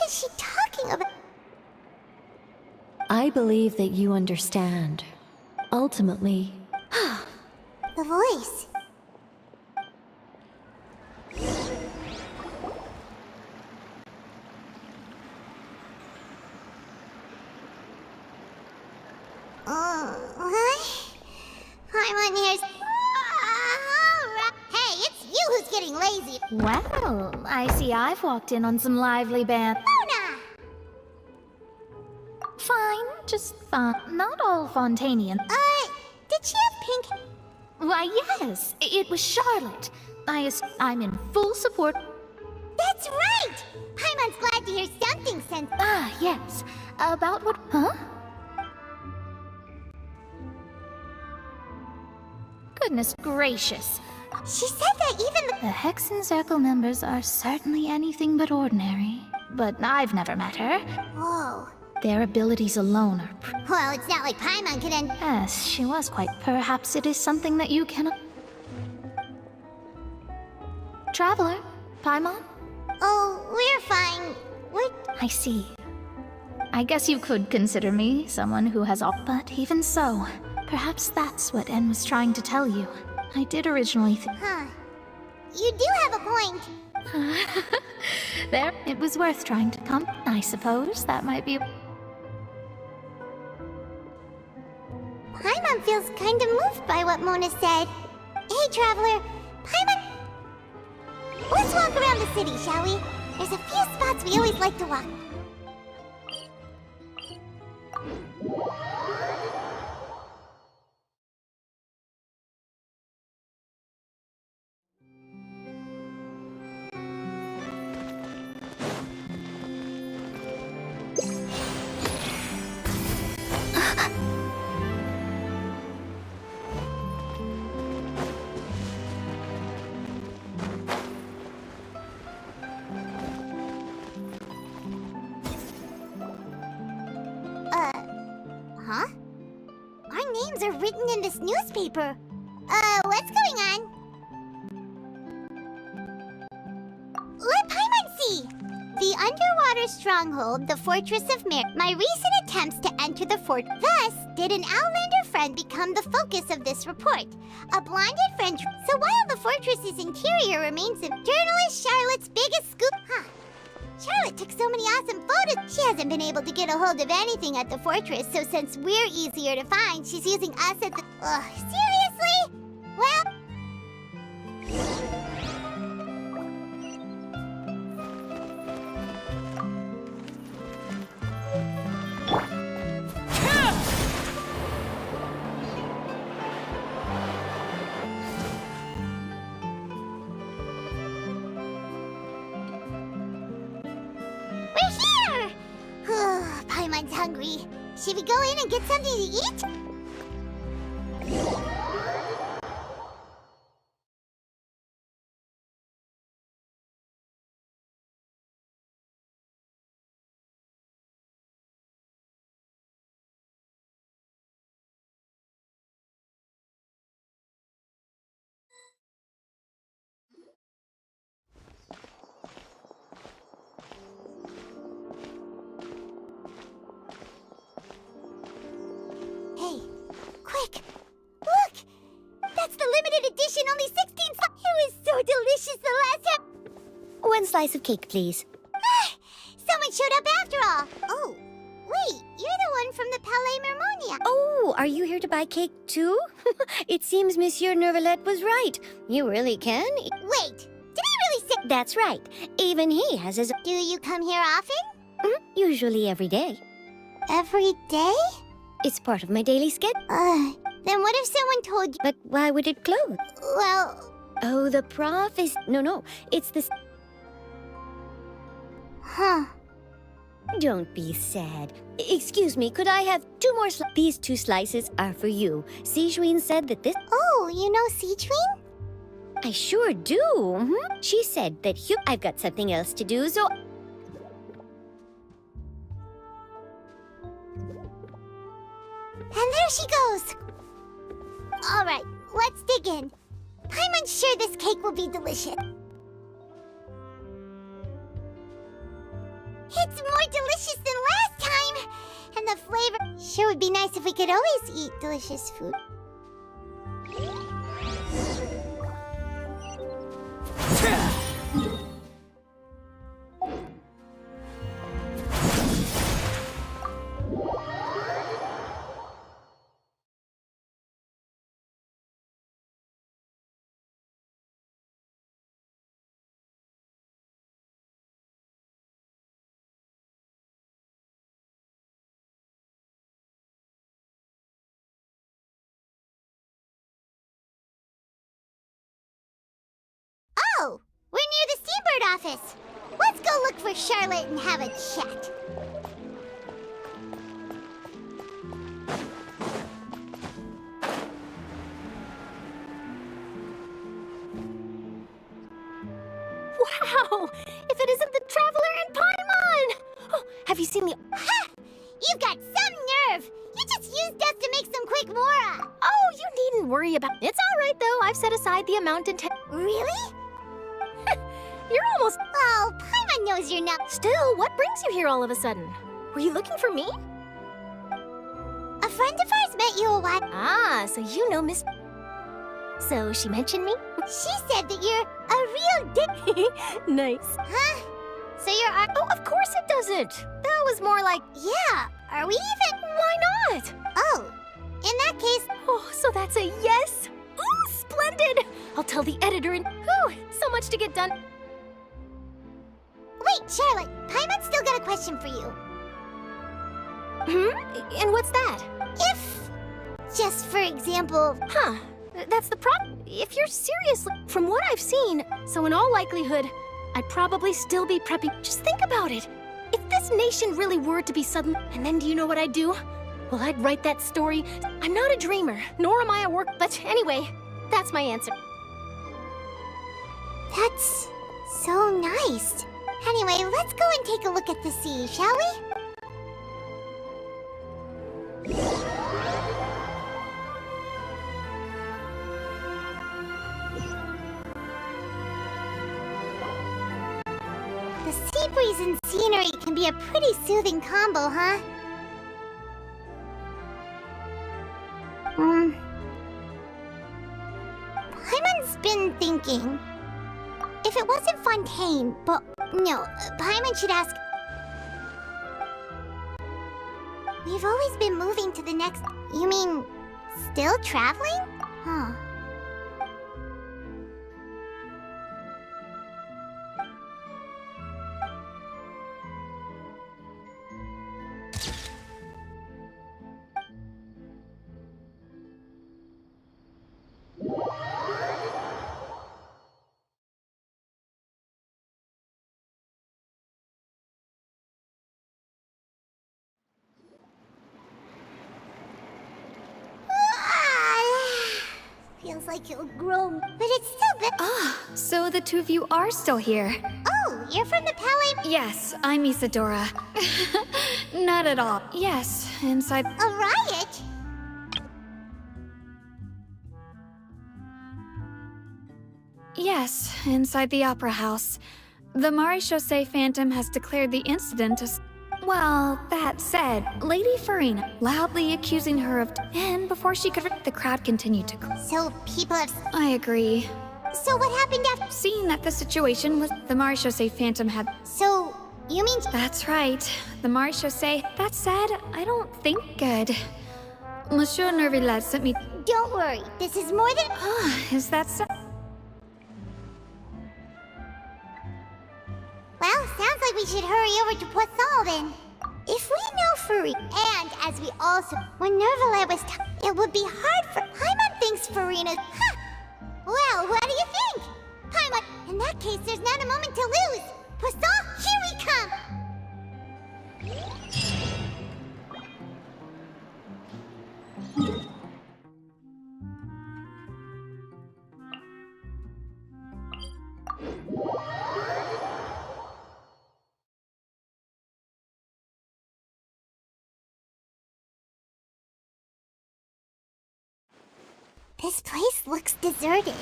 is she talking about? I believe that you understand. Ultimately. The voice. Paimon here's... Hey, it's you who's getting lazy. Well, I see I've walked in on some lively band. Luna! Fine, just fine. Not all Fontainian. Did she have pink? Why, yes. It was Charlotte. I'm in full support. That's right! Paimon's glad to hear something since... Ah, yes. About what... Huh? Goodness gracious. She said that even the Hexen Circle members are certainly anything but ordinary. But I've never met her. Whoa. Their abilities alone are... Well, it's not like Paimon could end... Yes, she was quite... Perhaps it is something that you cannot... Traveler, Paimon? Oh, we're fine. I see. I guess you could consider me someone who has all... But even so, perhaps that's what En was trying to tell you. I did originally Huh. You do have a point. There, it was worth trying to come. I suppose that might be... Paimon feels kind of moved by what Mona said. Hey, Traveler. Paimon... Let's walk around the city, shall we? There's a few spots we always like to walk. Huh? Our names are written in this newspaper. What's going on? Let Paimon see! The underwater stronghold, the Fortress of My recent attempts to enter the fort. Thus, did an Outlander friend become the focus of this report? A blinded friend. So while the fortress's interior remains in journalist Charlotte's biggest scoop. Huh. Charlotte took so many awesome photos. She hasn't been able to get a hold of anything at the fortress, so since we're easier to find, she's using us at the... seriously? Well... We're here! Paimon's hungry. Should we go in and get something to eat? Hey, quick! Look! That's the limited edition, only 16 It was so delicious the last time! 1 slice of cake, please. Someone showed up after all! Oh, wait, you're the one from the Palais Mermonia! Oh, are you here to buy cake too? It seems Monsieur Nervalette was right. You really can. Wait, did he really say... That's right. Even he has his... Do you come here often? Usually every day. Every day? It's part of my daily schedule. Then what if someone told you... But why would it close? Well... Oh, the prof is... No, it's this... Huh. Don't be sad. Excuse me, could I have 2 more These 2 slices are for you. Sijuin said that this... Oh, you know Sijuin? I sure do. She said that I've got something else to do, so... And there she goes! Alright, let's dig in. Paimon's sure this cake will be delicious. It's more delicious than last time! And the flavor... Sure would be nice if we could always eat delicious food. third office. Let's go look for Charlotte and have a chat. Wow! If it isn't the Traveler and Paimon! Oh, have you seen the... Ha! You've got some nerve! You just used us to make some quick mora! Oh, you needn't worry about... It's alright, though. I've set aside the amount in... Really? You're almost... Oh, Paimon knows you're not... Still, what brings you here all of a sudden? Were you looking for me? A friend of ours met you a while... Ah, so you know Miss... So she mentioned me? She said that you're a real dick. Nice. Huh? So you're... Oh, of course it doesn't. That was more like... Yeah. Are we even... Why not? Oh. In that case... Oh, so that's a yes? Ooh, splendid! I'll tell the editor and... Ooh, so much to get done. Wait, Charlotte. Paimon's still got a question for you. And what's that? If... Just for example... Huh. That's the problem. If you're serious, from what I've seen, so in all likelihood, I'd probably still be prepping. Just think about it. If this nation really were to be sudden, and then do you know what I'd do? Well, I'd write that story. I'm not a dreamer, nor am I a work, but anyway, that's my answer. That's so nice. Anyway, let's go and take a look at the sea, shall we? The sea breeze and scenery can be a pretty soothing combo, huh? Paimon's been thinking. If it wasn't Fontaine, but no, Paimon should ask. We've always been moving to the next. You mean, still traveling? Huh. Feels like it'll grow, but it's still big. Ah, so the two of you are still here. Oh, you're from the Palais? Yes, I'm Isadora. Not at all. Yes, inside... A riot? Yes, inside the Opera House. The Maréchaussée Phantom has declared the incident as... Well, that said, Lady Farina loudly accusing her of... And before she could... The crowd continued to... So people have... I agree. So what happened after... Seeing that the situation was... The Maréchaussée Phantom had... So, you mean... That's right. The Maréchaussée... That said, I don't think good. Monsieur Nervillet sent me... Don't worry, this is more than... Is that so? Well, sounds like we should hurry over to Poisson then. If we know Farina, and as we also... When Nervillet was it would be hard for... Paimon thinks Farina... Huh! Well, what do you think? Paimon, in that case, there's not a moment to lose. Poisson, here we come! This place looks deserted.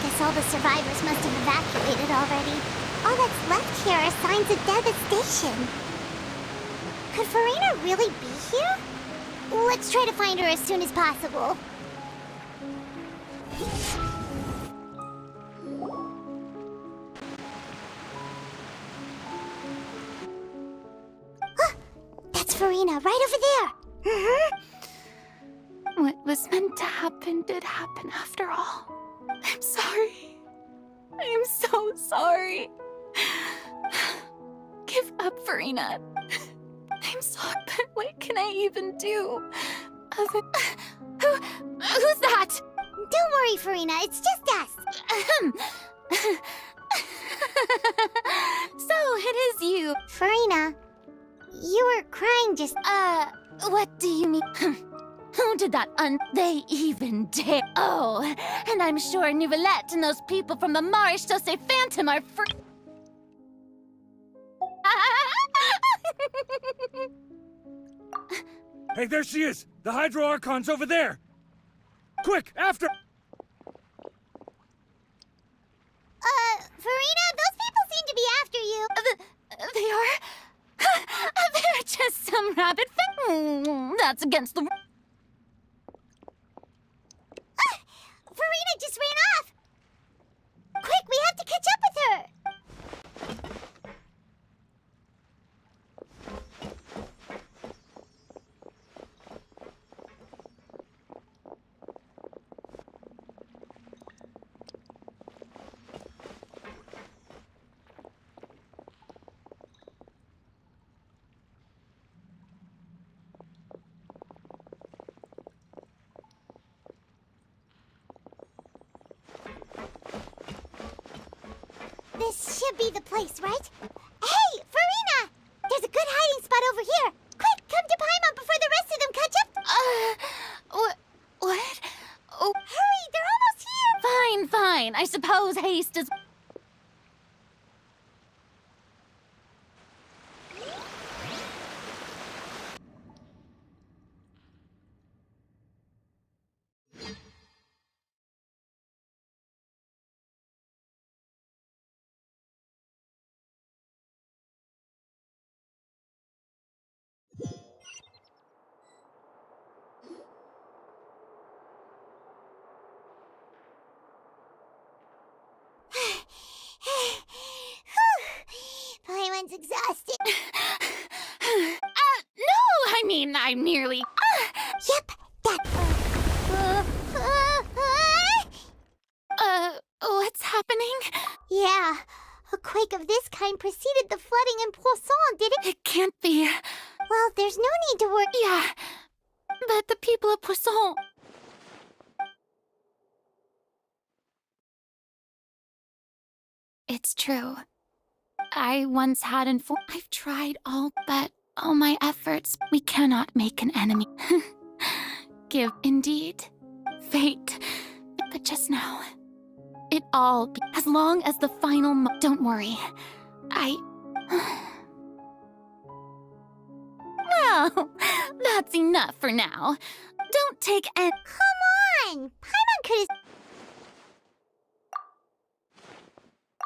Guess all the survivors must have evacuated already. All that's left here are signs of devastation. Could Farina really be here? Let's try to find her as soon as possible. That's Farina, right over there. What was meant to happen did happen after all. I'm sorry. I am so sorry. Give up, Farina. I'm sorry, but what can I even do? Who's that? Don't worry, Farina, it's just us. So, it is you. Farina, you were crying just... What do you mean? Who did that They even dare? Oh, and I'm sure Nouvellette and those people from the marsh to say Phantom are free. Hey, there she is! The Hydro Archon's over there! Quick, after! Farina, those people seem to be after you. They are? They're just some rabbit That's against the... Farina just ran off! Quick, we have to catch up with her! This should be the place, right? Hey, Farina! There's a good hiding spot over here. Quick, come to Paimon before the rest of them catch up. What? Oh, hurry, they're almost here. Fine. I suppose haste is... Paimon's exhausted. No, I mean, I'm nearly... Yep, that... What's happening? Yeah, a quake of this kind preceded the flooding in Poisson, did it? It can't be. Well, there's no need to worry. Yeah, but the people of Poisson... It's true. I once had I've tried but all my efforts, we cannot make an enemy. Give, indeed, fate. But just now, it all, as long as the final don't worry. Well, that's enough for now. Don't take any... Come on! Paimon could have...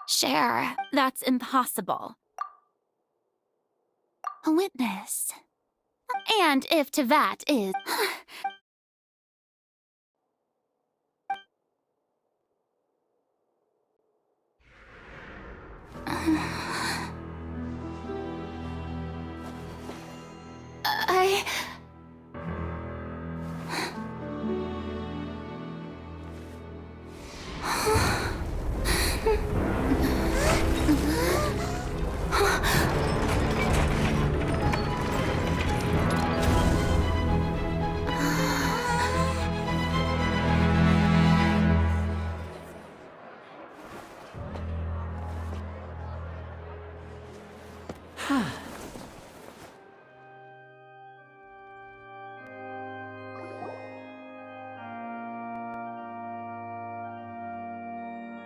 Share, that's impossible. A witness. And if to that is...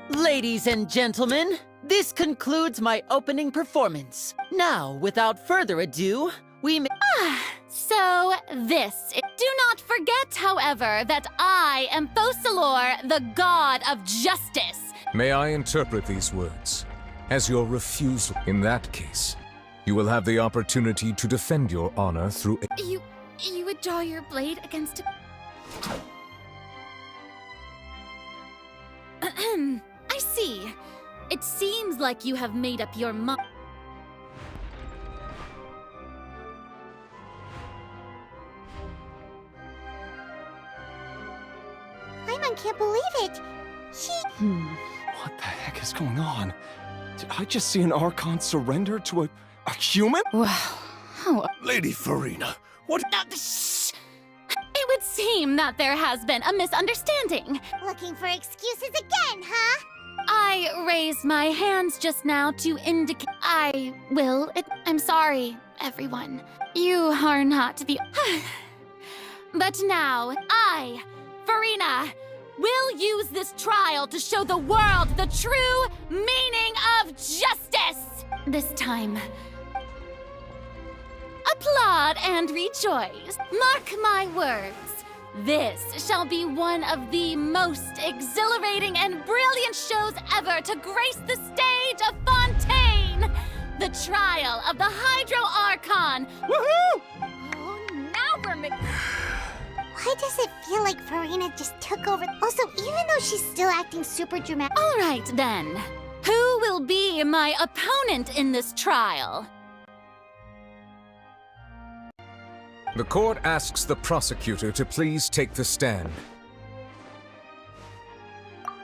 Ladies and gentlemen, this concludes my opening performance. Now, without further ado, we may... So, do not forget, however, that I am Focalor, the god of justice. May I interpret these words as your refusal? In that case, you will have the opportunity to defend your honor through a... You would draw your blade against a... I see. It seems like you have made up your mind. Paimon can't believe it. What the heck is going on? Did I just see an Archon surrender to a human? Wow. How... Lady Farina, what... Shh! It would seem that there has been a misunderstanding. Looking for excuses again, huh? I raised my hands just now to indicate I'm sorry, everyone. You are not the... But now, I, Farina, will use this trial to show the world the true meaning of justice! This time, applaud and rejoice. Mark my words. This shall be one of the most exhilarating and brilliant shows ever to grace the stage of Fontaine! The trial of the Hydro Archon! Woohoo! Oh, now we're Why does it feel like Farina just took over? Also, even though she's still acting super dramatic... All right, then. Who will be my opponent in this trial? The court asks the prosecutor to please take the stand.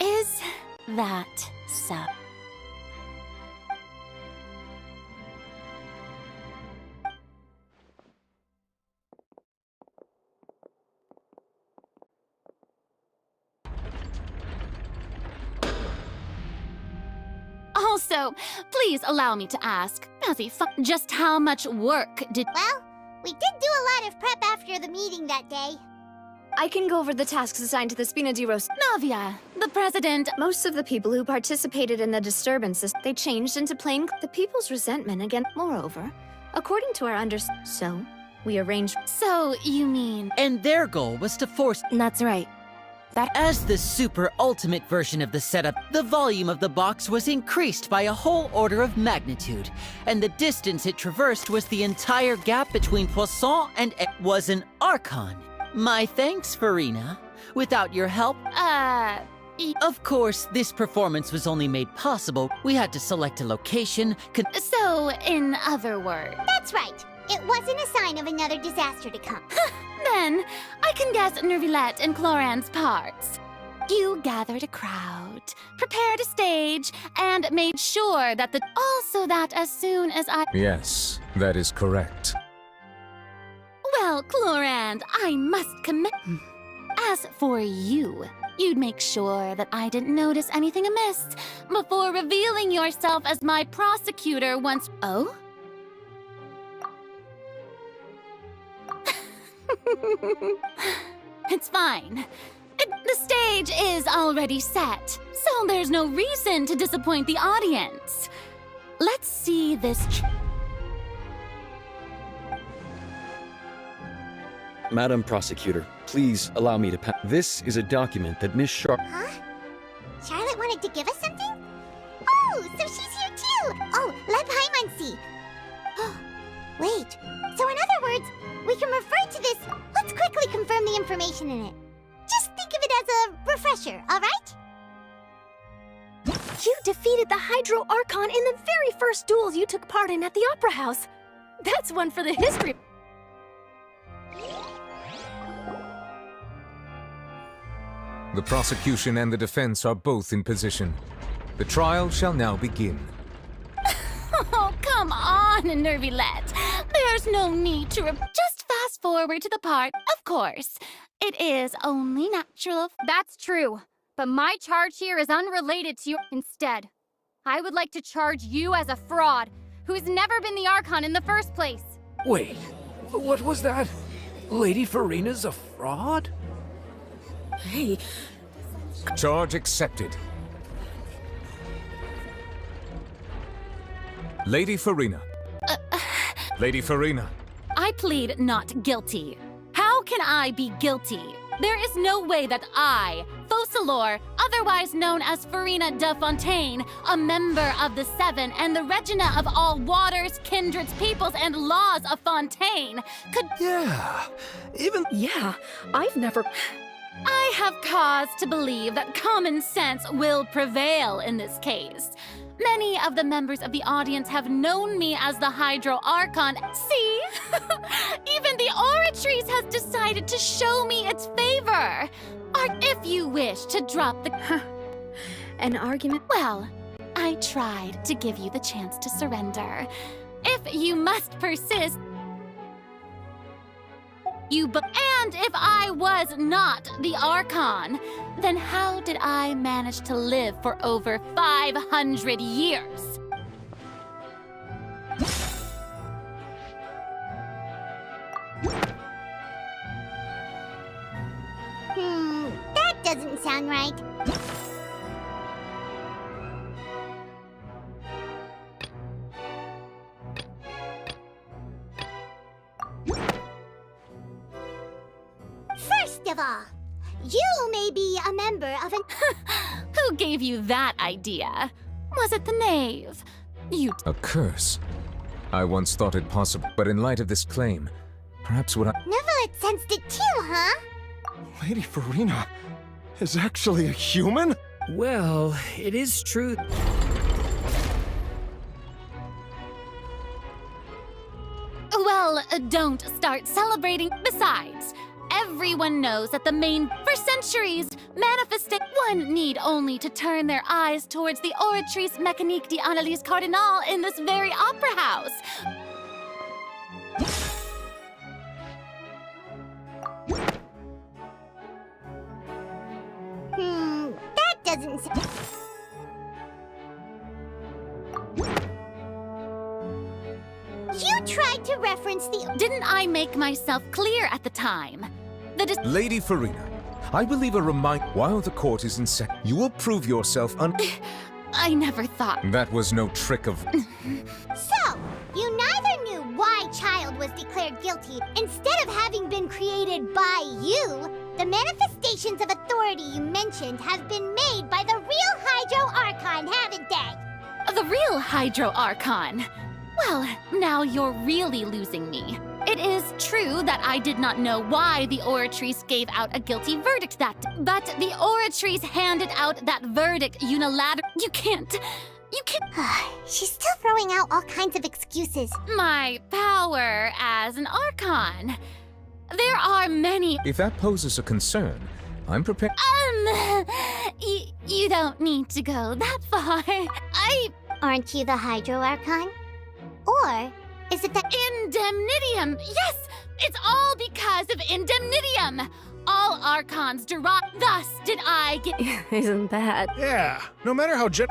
Is that so? Also, please allow me to ask, just how much work did... Well, we did do a lot of prep after the meeting that day. I can go over the tasks assigned to the Spina di Rose. Navia, the president... Most of the people who participated in the disturbances, they changed into plain... The people's resentment again. Moreover, according to our So, we arranged... So, you mean... And their goal was to force... That's right. As the super ultimate version of the setup, the volume of the box was increased by a whole order of magnitude, and the distance it traversed was the entire gap between Poisson and it was an archon. My thanks, Farina. Without your help, of course, this performance was only made possible. We had to select a location. So, in other words... That's right. It wasn't a sign of another disaster to come. Then, I can guess Nervilette and Cloran's parts. You gathered a crowd, prepared a stage, and made sure that Also that as soon as I... Yes, that is correct. Well, Clorand, I must commit... As for you, you'd make sure that I didn't notice anything amiss before revealing yourself as my prosecutor once... Oh? It's fine. The stage is already set, so there's no reason to disappoint the audience. Let's see this... Madam Prosecutor, please allow me to This is a document that Miss Sharp... Huh? Charlotte wanted to give us something? Oh, so she's here too! Oh, let Paimon see. Wait, so in other words, we can refer to this... Let's quickly confirm the information in it. Just think of it as a refresher, alright? You defeated the Hydro Archon in the very first duel you took part in at the Opera House. That's one for the history... The prosecution and the defense are both in position. The trial shall now begin. Oh, come on, Nervilette. There's no need to... Just fast forward to the part, of course. It is only natural... That's true, but my charge here is unrelated to you. Instead, I would like to charge you as a fraud, who's never been the Archon in the first place. Wait, what was that? Lady Farina's a fraud? Hey... Charge accepted. Lady Farina. Lady Farina. I plead not guilty. How can I be guilty? There is no way that I, Focalor, otherwise known as Farina de Fontaine, a member of the Seven and the Regina of all waters, kindreds, peoples, and laws of Fontaine, could... Yeah, I've never... I have cause to believe that common sense will prevail in this case. Many of the members of the audience have known me as the Hydro Archon. See? Even the Oratrice has decided to show me its favor. Or if you wish to drop the... An argument? Well, I tried to give you the chance to surrender. If you must persist... And if I was not the Archon, then how did I manage to live for over 500 years? That doesn't sound right. First of all, you may be a member of an... Who gave you that idea? Was it the knave? You... A curse? I once thought it possible, but in light of this claim, perhaps what I... Neverlet sensed it too, huh? Lady Farina is actually a human? Well, it is true. Well, don't start celebrating. Besides, everyone knows that the main... For centuries, manifested... One need only to turn their eyes towards the Oratrice Mécanique d'Analyse Cardinal in this very opera house. That doesn't sound... You tried to reference the... Didn't I make myself clear at the time? Lady Farina, I believe a reminder while the court is in session, you will prove yourself I never thought... That was no trick of... So, you neither knew why Child was declared guilty. Instead of having been created by you, the manifestations of authority you mentioned have been made by the real Hydro Archon, haven't they? The real Hydro Archon? Well, now you're really losing me. It is true that I did not know why the Oratrice gave out a guilty verdict but the Oratrice handed out that verdict unilaterally. You can't... She's still throwing out all kinds of excuses. My power as an Archon. There are many... If that poses a concern, I'm prepared... You don't need to go that far. Aren't you the Hydro Archon? Or is it the... Indemnitium! Yes! It's all because of Indemnitium! All Archons derive... Thus did I get... Isn't that... Yeah, no matter how It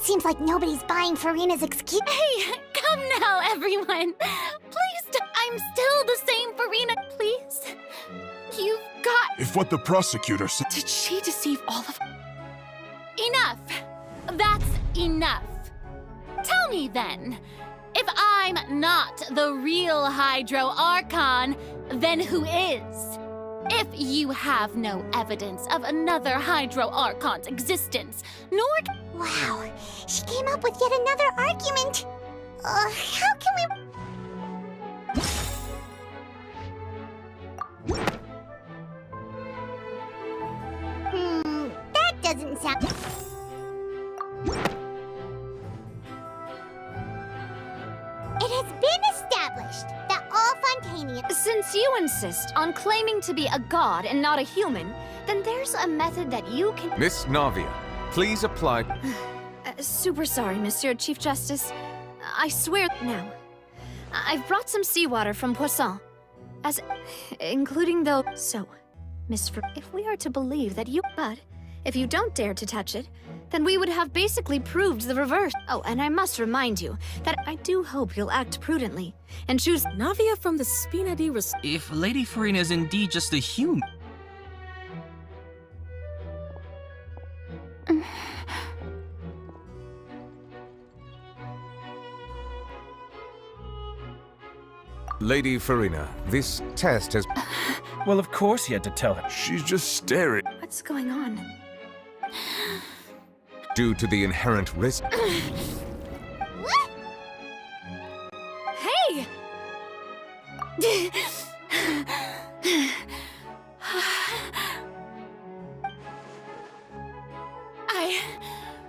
seems like nobody's buying Farina's excuse. Hey, come now, everyone! Please, I'm still the same Farina, please. You've got... If what the prosecutor said... Did she deceive all of... Enough! That's enough. Tell me then, if I'm not the real Hydro Archon, then who is? If you have no evidence of another Hydro Archon's existence, nor... Wow, she came up with yet another argument. How can we... that doesn't sound... It has been established that all Fontainians... Since you insist on claiming to be a god and not a human, then there's a method that you can... Miss Navia, please apply... Super sorry, Monsieur Chief Justice. I swear now. I've brought some seawater from Poisson. Including the... So, Miss if we are to believe that you... But, if you don't dare to touch it, then we would have basically proved the reverse. Oh, and I must remind you that I do hope you'll act prudently and choose Navia from the Spina di If Lady Farina is indeed just a human... Lady Farina, this test has... Well, of course he had to tell her. She's just staring. What's going on? Due to the inherent risk... Hey!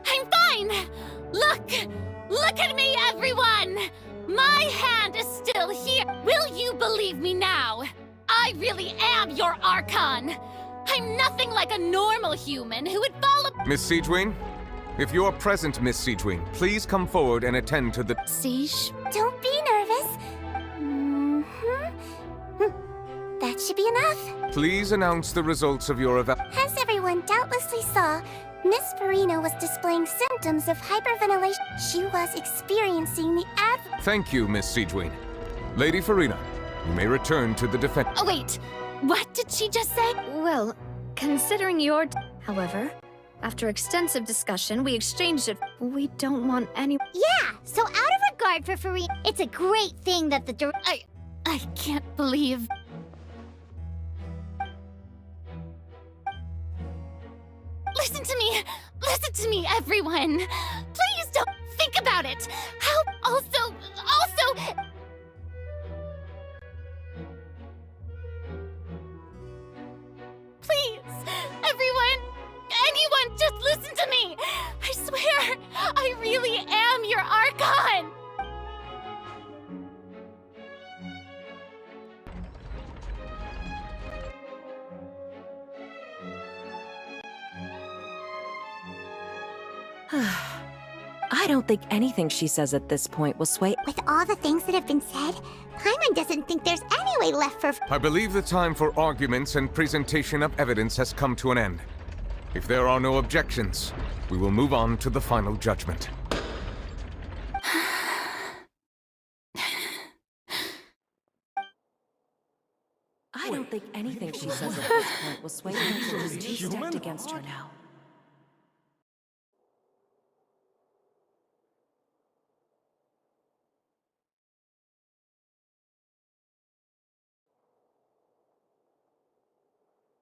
I'm fine! Look at me, everyone! My hand is still here! Will you believe me now? I really am your Archon! I'm nothing like a normal human who would follow... Miss Siegewin? If you're present, Miss Siegewin, please come forward and attend to the... Siege? Don't be nervous. should be enough. Please announce the results of your evaluation. As everyone doubtlessly saw, Miss Farina was displaying symptoms of hyperventilation. She was experiencing the Thank you, Miss Siegeween. Lady Farina, you may return to the defense. Oh, wait. What did she just say? Well, considering your... However, after extensive discussion, we exchanged it. We don't want any... Yeah, so out of regard for Farina, it's a great thing that the I can't believe... Listen to me, everyone! Please don't think about it! How... Also... Please, anyone, just listen to me! I swear, I really am your archon! I don't think anything she says at this point will sway. With all the things that have been said, Paimon doesn't think there's any way left for... I believe the time for arguments and presentation of evidence has come to an end. If there are no objections, we will move on to the final judgment. I don't think anything she says at this point will sway her. She is too stacked against her now.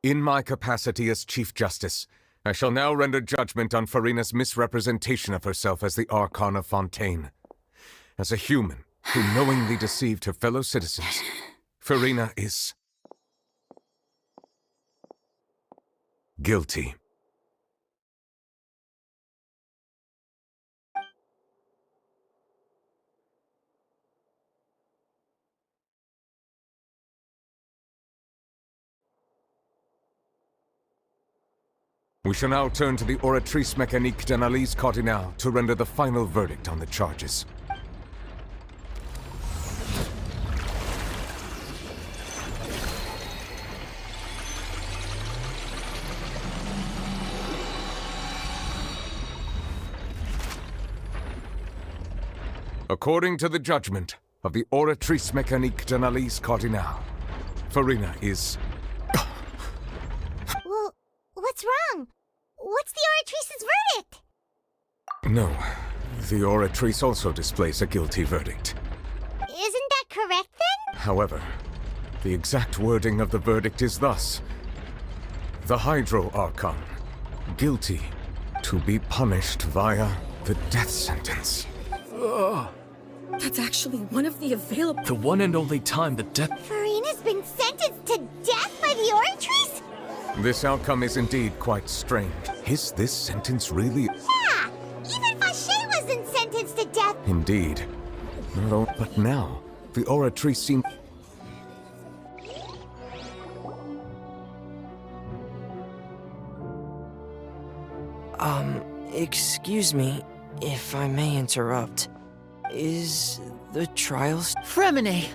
In my capacity as Chief Justice, I shall now render judgment on Farina's misrepresentation of herself as the Archon of Fontaine. As a human who knowingly deceived her fellow citizens, Farina is... guilty. We shall now turn to the Oratrice Mécanique d'Analyse Cardinale to render the final verdict on the charges. According to the judgment of the Oratrice Mécanique d'Analyse Cardinale, Farina is... Well, what's wrong? What's the Oratrice's verdict? No, the Oratrice also displays a guilty verdict. Isn't that correct then? However, the exact wording of the verdict is thus: the Hydro Archon, guilty to be punished via the death sentence. That's actually one of the available... The one and only time the death... Farina's been sentenced to death by the Oratrice? This outcome is indeed quite strange. Is this sentence really... Yeah! Even Vacher wasn't sentenced to death! Indeed. But now, the Oratrice seems... Excuse me, if I may interrupt. Is the trial... Fremine!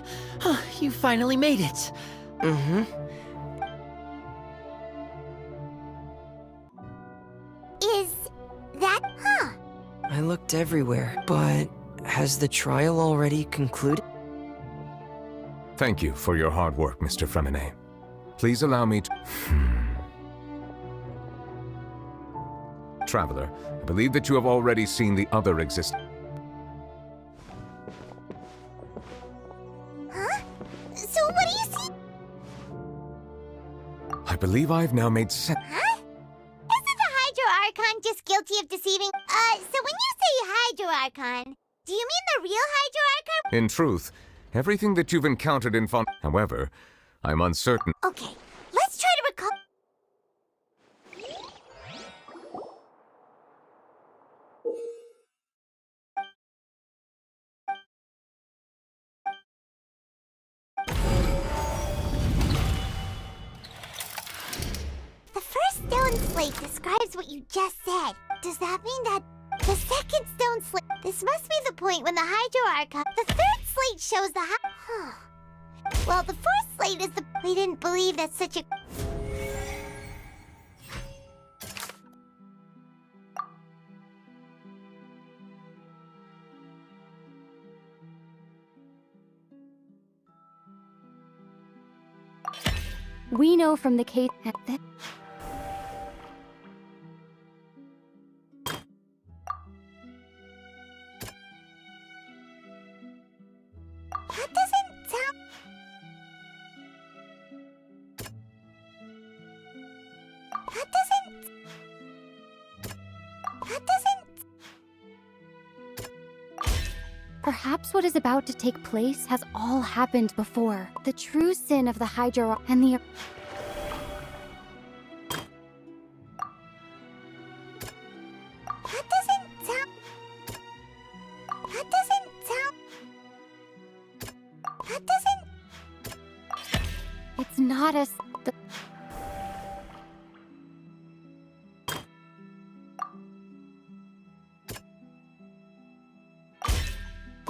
You finally made it. Mm-hmm. Is that... I looked everywhere, but has the trial already concluded? Thank you for your hard work, Mr. Fremine. Please allow me to... Traveler, I believe that you have already seen the other existing... So what do you see? I believe I have now made Huh? Isn't the Hydro Archon just guilty of deceiving? So when you say Hydro Archon, do you mean the real Hydro Archon? In truth, everything that you've encountered in Fontaine... However, I'm uncertain... Okay, let's try to recall... The first stone slate describes what you just said. Does that mean that the second stone slate... This must be the point when the Hydro Archon... The third slate shows the Well, the fourth slate is the... We didn't believe that such a... We know from the case that That doesn't sound... That doesn't... That doesn't... Perhaps what is about to take place has all happened before. The true sin of the Hydro and the... That doesn't sound... That doesn't sound... That doesn't... It's not as... The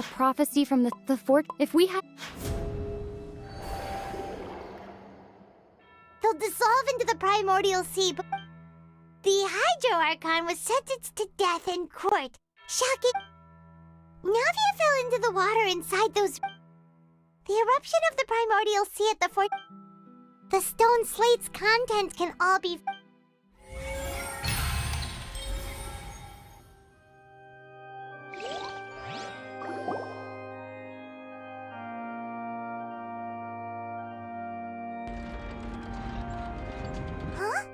prophecy from the fort... If we had... They'll dissolve into the primordial sea, but... The Hydro Archon was sentenced to death in court. Shocking. Navia fell into the water inside those... The eruption of the primordial sea at the fort... The stone slate's contents can all be... Huh?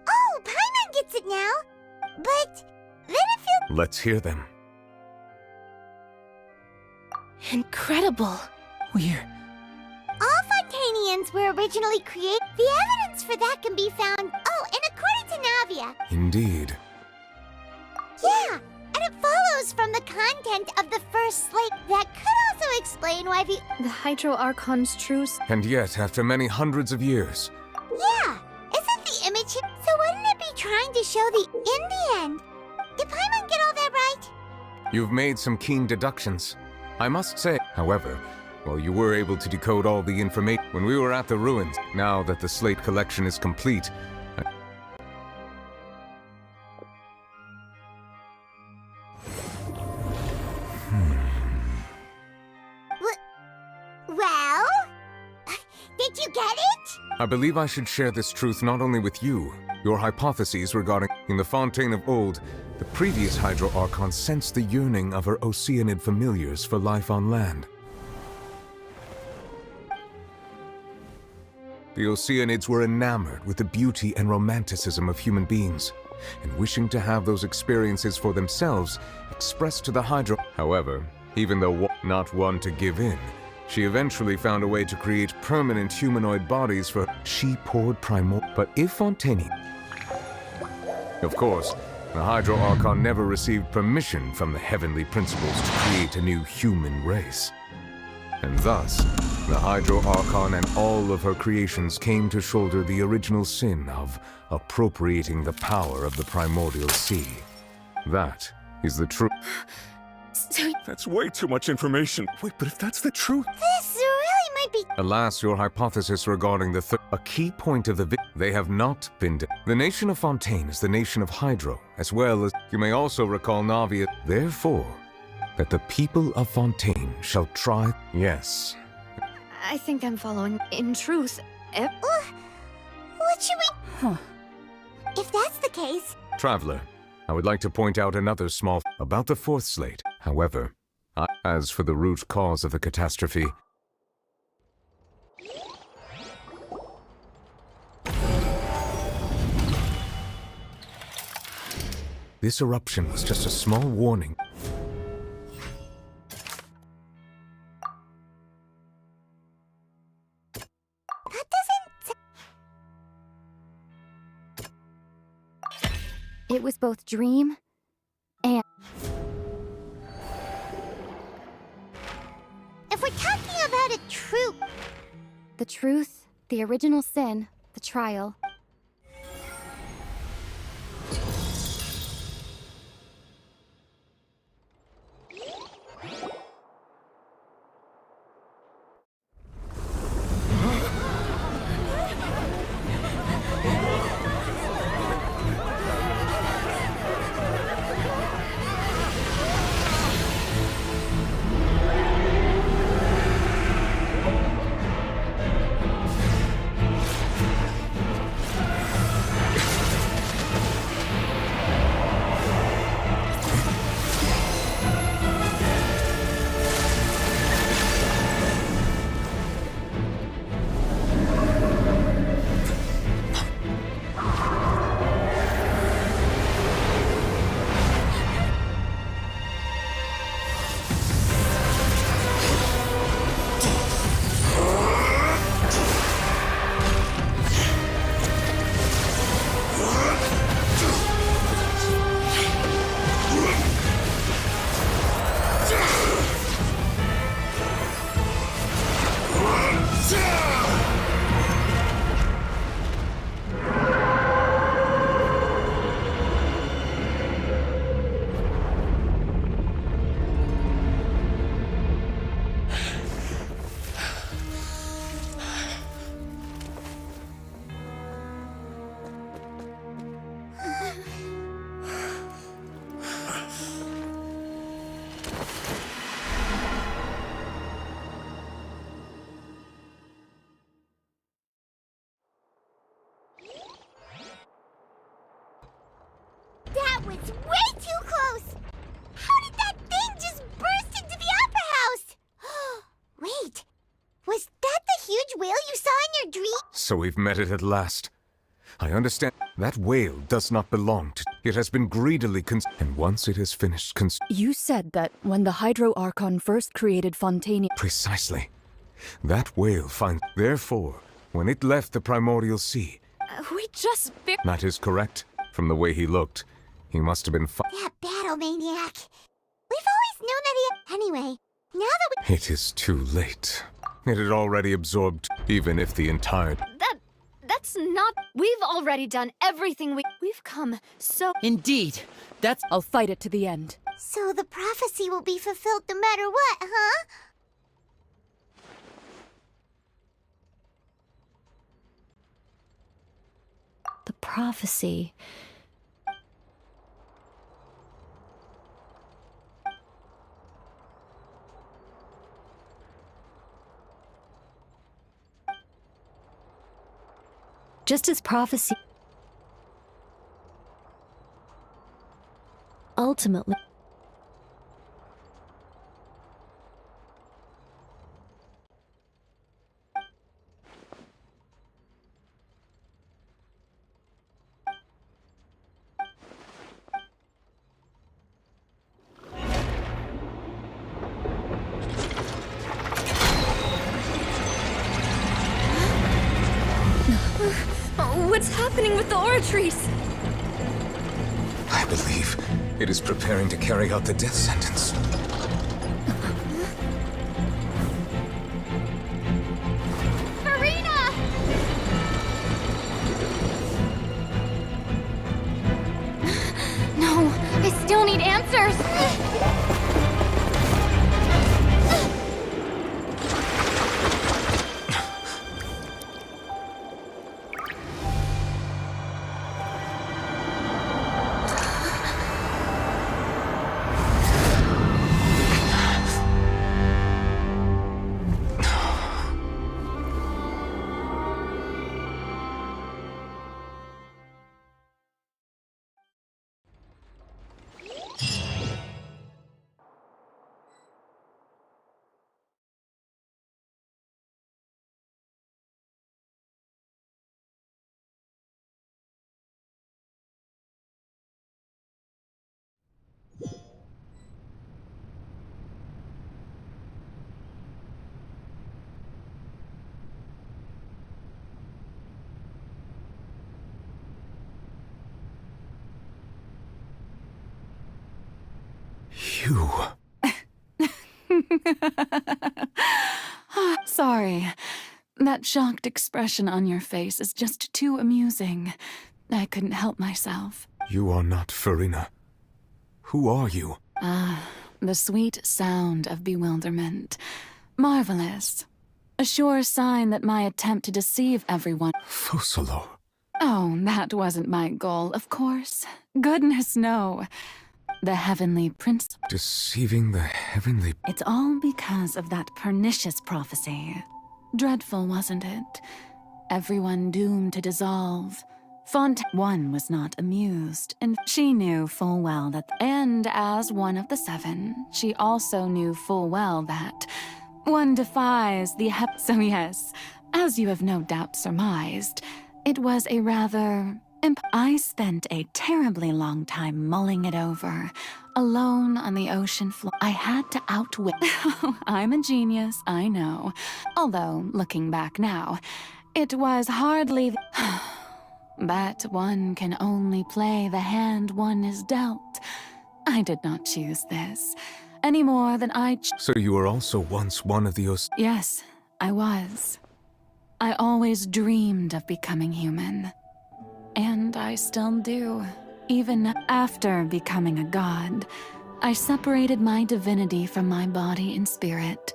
Oh, Paimon gets it now! But then it feels... Let's hear them. Incredible. All Fontainians were originally created. The evidence for that can be found... Oh, and according to Navia. Indeed. Yeah, and it follows from the content of the first slate. That could also explain why the Hydro Archon's truce. And yet, after many hundreds of years, Yeah, isn't the image... So wouldn't it be trying to show the... In the end, did Paimon get all that right? you've made some keen deductions. I must say, however, while you were able to decode all the information when we were at the ruins, now that the slate collection is complete, Well? Did you get it? I believe I should share this truth not only with you, your hypotheses regarding in the Fontaine of old, the previous Hydro Archon sensed the yearning of her Oceanid familiars for life on land. The Oceanids were enamored with the beauty and romanticism of human beings, and wishing to have those experiences for themselves, expressed to the Hydro. However, even though not one to give in, she eventually found a way to create permanent humanoid bodies for she poured But if Fontaine... Of course, the Hydro Archon never received permission from the heavenly principles to create a new human race. And thus, the Hydro Archon and all of her creations came to shoulder the original sin of appropriating the power of the primordial sea. That is the truth. That's way too much information. Wait, but if that's the truth... This really might be... Alas, your hypothesis regarding a key point of the they have not been... The nation of Fontaine is the nation of Hydro, as well as... You may also recall Navia. Therefore, that the people of Fontaine shall try... Yes. I think I'm following. In truth, What should we... If that's the case... Traveler, I would like to point out another small... About the fourth slate. However, as for the root cause of the catastrophe... This eruption was just a small warning. That doesn't... It was both dream and... If we're talking about a truth... The truth, the original sin, the trial. in your dream? So we've met it at last. I understand. That whale does not belong to... It has been greedily and once it has finished You said that when the Hydro Archon first created Fontaine... Precisely. That whale finds... Therefore, when it left the primordial sea... We just... That is correct. From the way he looked, he must have been... That battle maniac. We've always known that he... Anyway, now that It is too late. It had already absorbed, even if the entire... That's not... We've already done everything we've come so... Indeed. That's... I'll fight it to the end. So the prophecy will be fulfilled no matter what, huh? The prophecy. Just as prophecy ultimately What's happening with the oratories? I believe it is preparing to carry out the death sentence. Farina! No, I still need answers. You... Sorry. That shocked expression on your face is just too amusing. I couldn't help myself. You are not Farina. Who are you? The sweet sound of bewilderment. Marvelous. A sure sign that my attempt to deceive everyone... Fosolo. Oh, that wasn't my goal, of course. Goodness, no. The Heavenly Prince... Deceiving the Heavenly... It's all because of that pernicious prophecy. Dreadful, wasn't it? Everyone doomed to dissolve. Fontaine was not amused, and she knew full well that... And as one of the 7, she also knew full well that... One defies the So yes, as you have no doubt surmised, it was a rather... I spent a terribly long time mulling it over, alone on the ocean floor. I had to outwit... I'm a genius, I know. Although, looking back now, it was hardly... But one can only play the hand one is dealt. I did not choose this, any more than So you were also once one of the Yes, I was. I always dreamed of becoming human. And I still do. Even after becoming a god, I separated my divinity from my body and spirit,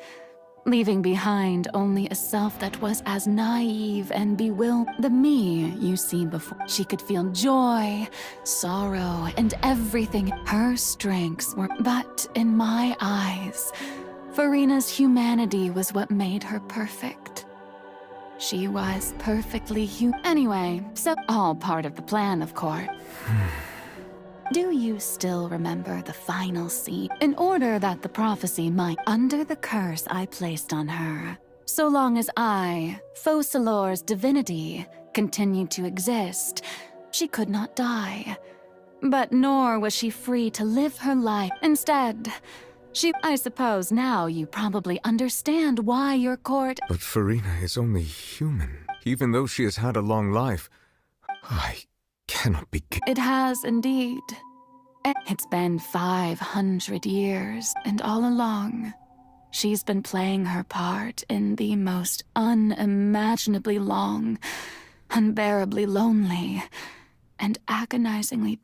leaving behind only a self that was as naive and bewildered. The me you see before. She could feel joy, sorrow, and everything. Her strengths were... But in my eyes, Farina's humanity was what made her perfect. She was perfectly human. Anyway, so all part of the plan, of course. Do you still remember the final scene? In order that the prophecy might... Under the curse I placed on her, So long as I, Focalor's divinity, continued to exist, she could not die. But nor was she free to live her life. Instead, I suppose now you probably understand why your court— But Farina is only human. Even though she has had a long life, I cannot be— It has indeed. It's been 500 years, and all along, she's been playing her part in the most unimaginably long, unbearably lonely, and agonizingly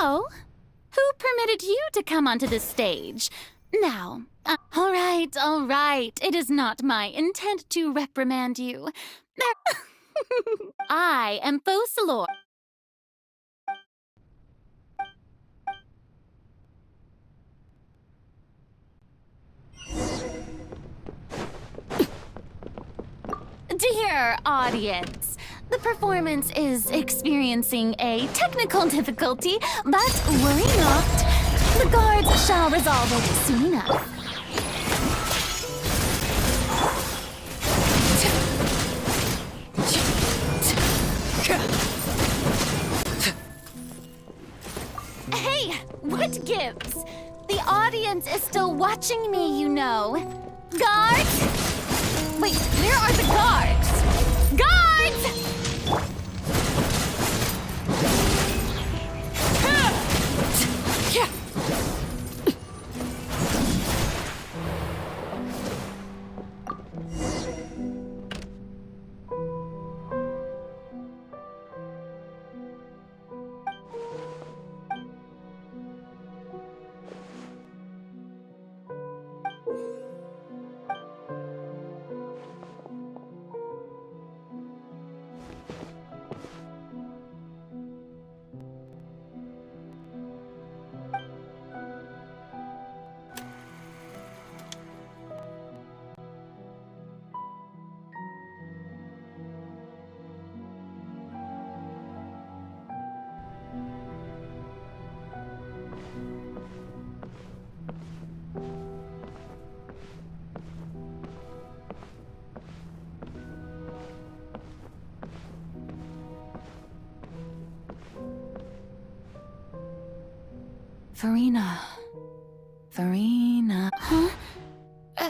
Oh, who permitted you to come onto the stage? Now, all right. It is not my intent to reprimand you. I am Focalor. Dear audience, the performance is experiencing a technical difficulty, but worry not. The guards shall resolve it soon enough. Hey, what gives? The audience is still watching me, you know. Guards? Wait, where are the guards? Guards! Farina. Huh?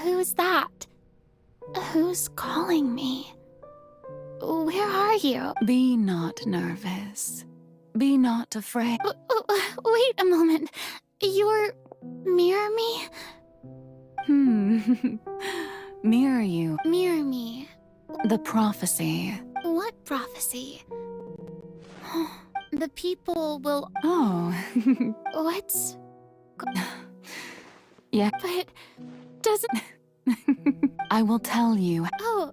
Who's that? Who's calling me? Where are you? Be not nervous. Be not afraid. Wait a moment. You're... mirror me? Mirror you. Mirror me. The prophecy. What prophecy? The people will... Oh. What's... Yeah. But... doesn't... I will tell you. Oh.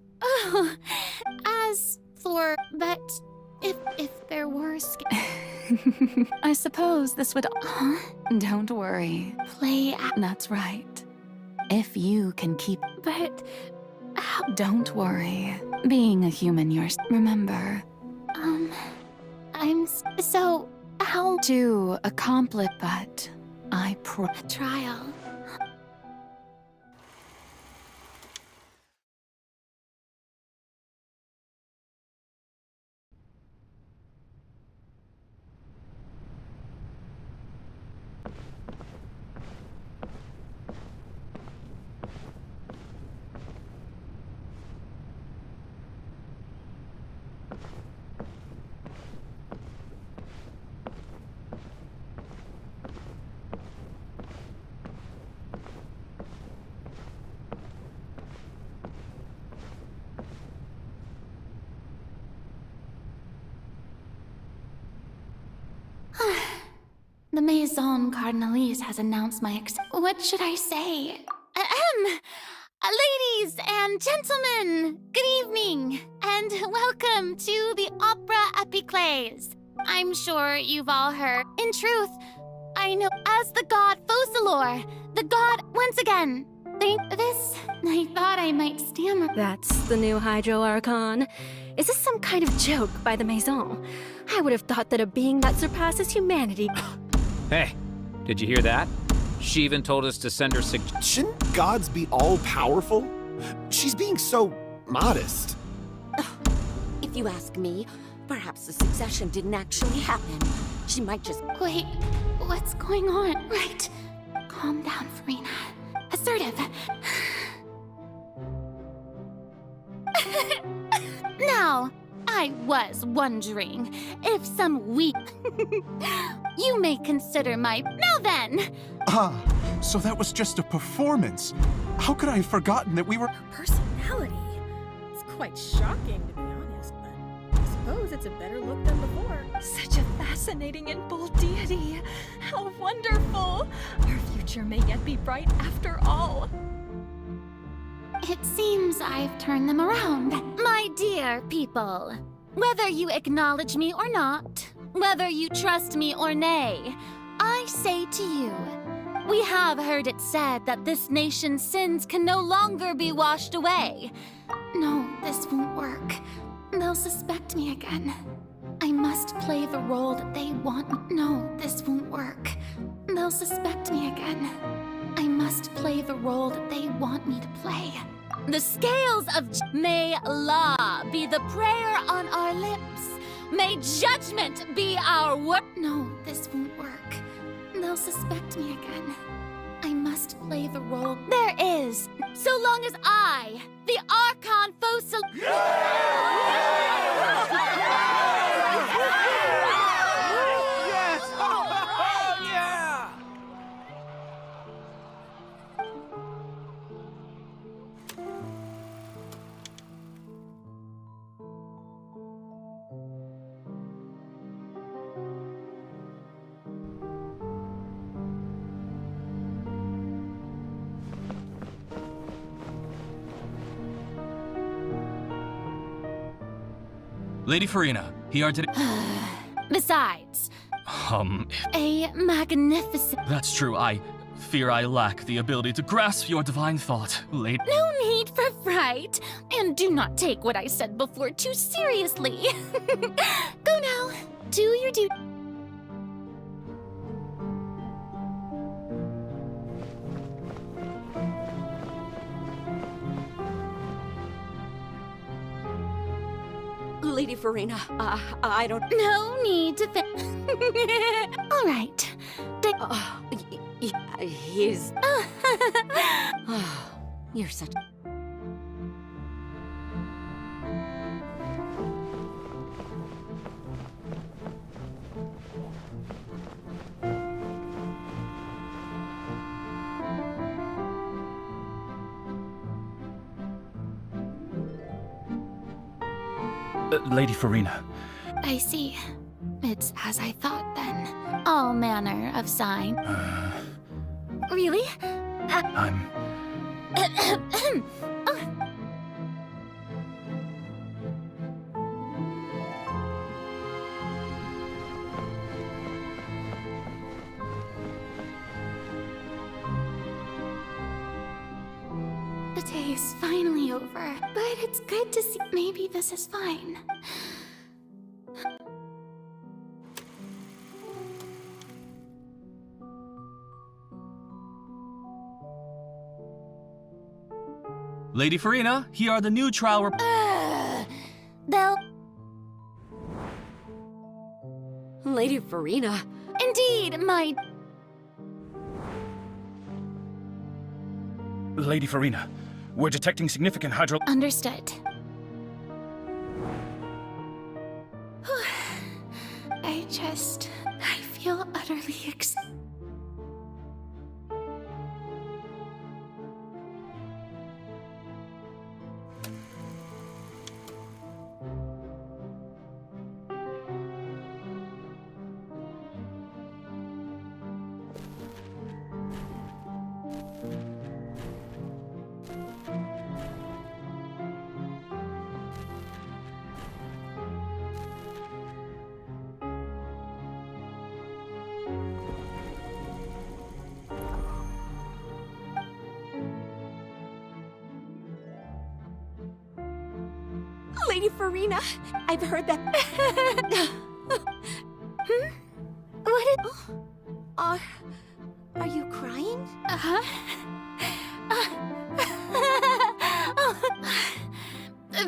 As for... But... If there were... I suppose this would... Huh? Don't worry. Play... That's right. If you can keep... But... How... Don't worry. Being a human remember... I'm so... How... To accomplish, but... I Trial... The Maison Cardinalise has announced my What should I say? Ladies and gentlemen, good evening, and welcome to the Opera Epiclese. I'm sure you've all heard. In truth, I know as the god Focalor, the god once again. I thought I might stammer. That's the new Hydro Archon. Is this some kind of joke by the Maison? I would have thought that a being that surpasses humanity... Hey, did you hear that? She even told us to send her Shouldn't gods be all-powerful? She's being so modest. If you ask me, perhaps the succession didn't actually happen. She might just... Wait, what's going on? Right. Calm down, Farina. Assertive. Now, I was wondering if some week you may consider my... Now then! Ah, so that was just a performance. How could I have forgotten that we were... Her personality. It's quite shocking, to be honest, but I suppose it's a better look than before. Such a fascinating and bold deity. How wonderful! Our future may yet be bright after all. It seems I've turned them around. My dear people, whether you acknowledge me or not, whether you trust me or nay, I say to you, we have heard it said that this nation's sins can no longer be washed away. No, this won't work. They'll suspect me again. I must play the role that they want. No, this won't work. They'll suspect me again. I must play the role that they want me to play. The scales of may law be the prayer on our lips. May judgment be our word. No, this won't work. They'll suspect me again. I must play the role. There is, so long as I, the Archon Focalor... Yes! Oh, yeah! Lady Farina, here are today. Besides, a magnificent... That's true. I fear I lack the ability to grasp your divine thought, lady. No need for fright, and do not take what I said before too seriously. Go now, do your duty. Lady Farina, I don't... No need to think. All right. He's... You're such... Lady Farina. I see. It's as I thought then. All manner of sign. Really? I'm... The day is finally over, but it's good to see. Maybe this is fine. Lady Farina, here are the new trial They'll... Lady Farina. Indeed, my... Lady Farina, we're detecting significant hydro... Understood. I feel utterly Lady Farina, I've heard that. What is... Are you crying?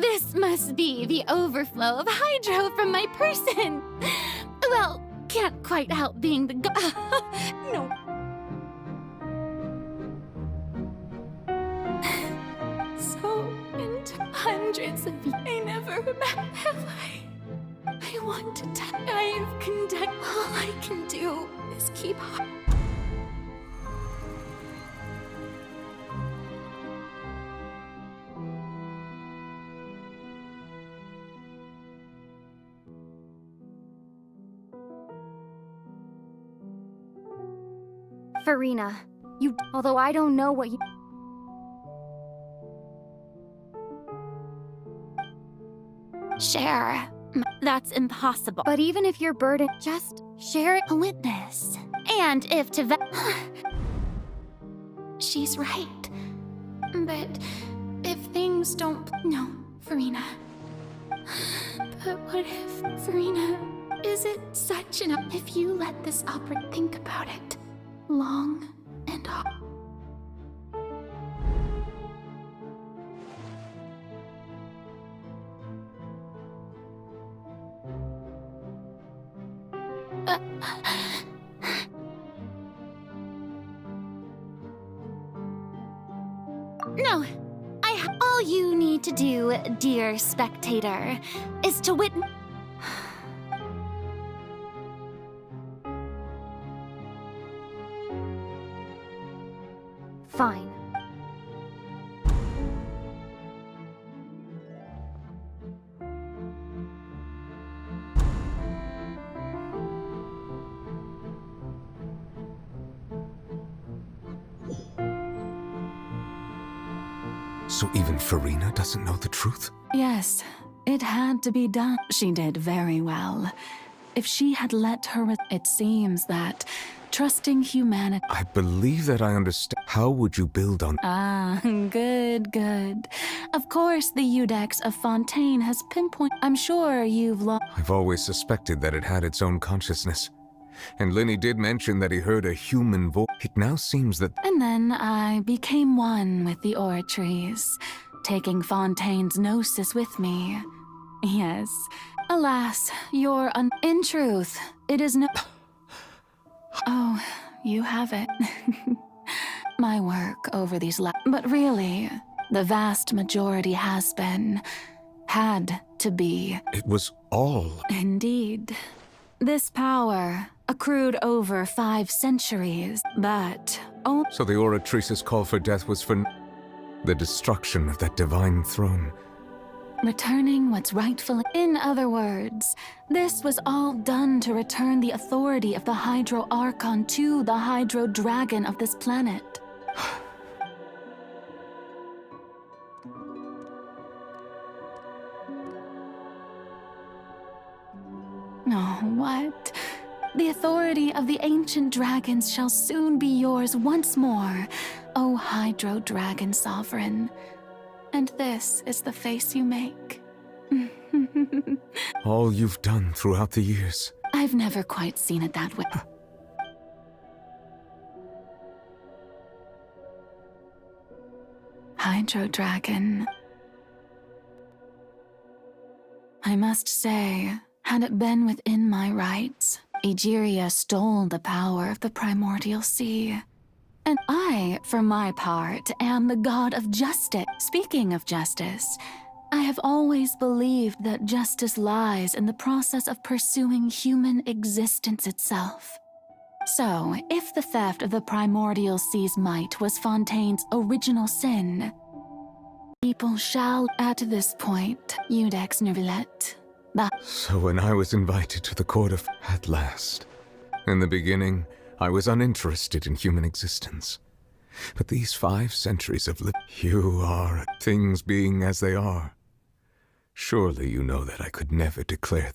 This must be the overflow of hydro from my person. Well, can't quite help being the No. So into hundreds of years, I never have I want to tell. I've conducted. All I can do is keep. Farina, although I don't know what you... Share. That's impossible. But even if you're burdened, just share it. A witness. And if to she's right. But if things don't... No, Farina. But what if, Farina, is it such an... If you let this opera... Think about it. Long and hard. No, all you need to do, dear spectator, is to witness. Fine. So even Farina doesn't know the truth? Yes, it had to be done. She did very well. If she had let her... It seems that trusting humanity... I believe that I understand. How would you build on... Ah, good, good. Of course, the Iudex of Fontaine has pinpointed... I'm sure you've lost... I've always suspected that it had its own consciousness. And Linny did mention that he heard a human voice. It now seems that... And then I became one with the oratories, taking Fontaine's gnosis with me. Yes. Alas, in truth, it is no... Oh, you have it. My work over these but really, the vast majority had to be. It was all. Indeed. This power accrued over 5 centuries, but... Oh. So the oratrice's call for death was for the destruction of that divine throne. Returning what's rightfully... In other words, this was all done to return the authority of the Hydro Archon to the Hydro Dragon of this planet. Oh, what? The authority of the ancient dragons shall soon be yours once more, O Hydro Dragon Sovereign. And this is the face you make. All you've done throughout the years. I've never quite seen it that way. Hydro Dragon. I must say, had it been within my rights, Egeria stole the power of the primordial sea. And I, for my part, am the god of justice. Speaking of justice, I have always believed that justice lies in the process of pursuing human existence itself. So, if the theft of the primordial sea's might was Fontaine's original sin, people shall, at this point, Iudex Nervillet. So when I was invited to the court of... At last. In the beginning, I was uninterested in human existence. But these 5 centuries of you are, things being as they are. Surely you know that I could never declare...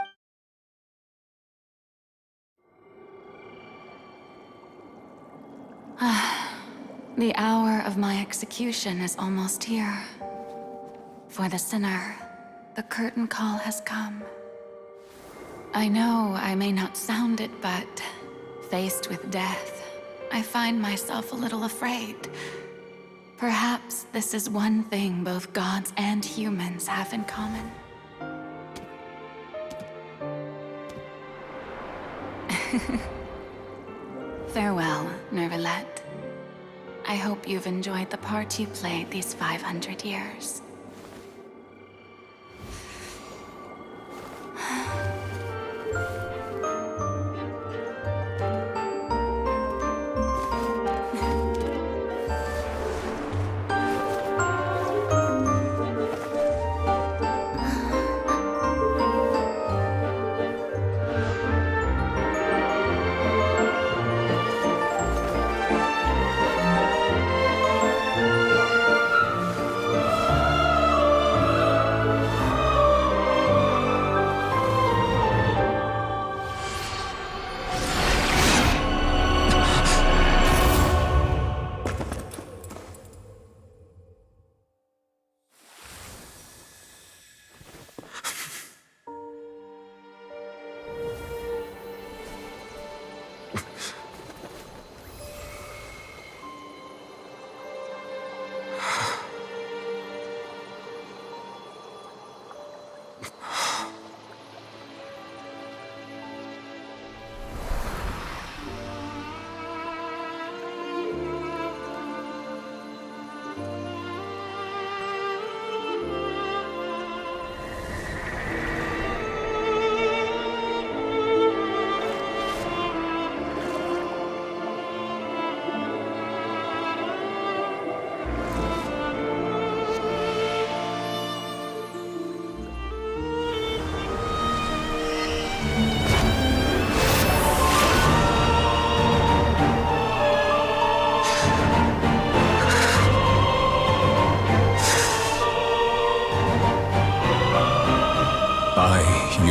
The hour of my execution is almost here. For the sinner, The curtain call has come. I know I may not sound it, but faced with death, I find myself a little afraid. Perhaps this is one thing both gods and humans have in common. Farewell, Nervalette. I hope you've enjoyed the part you played these 500 years.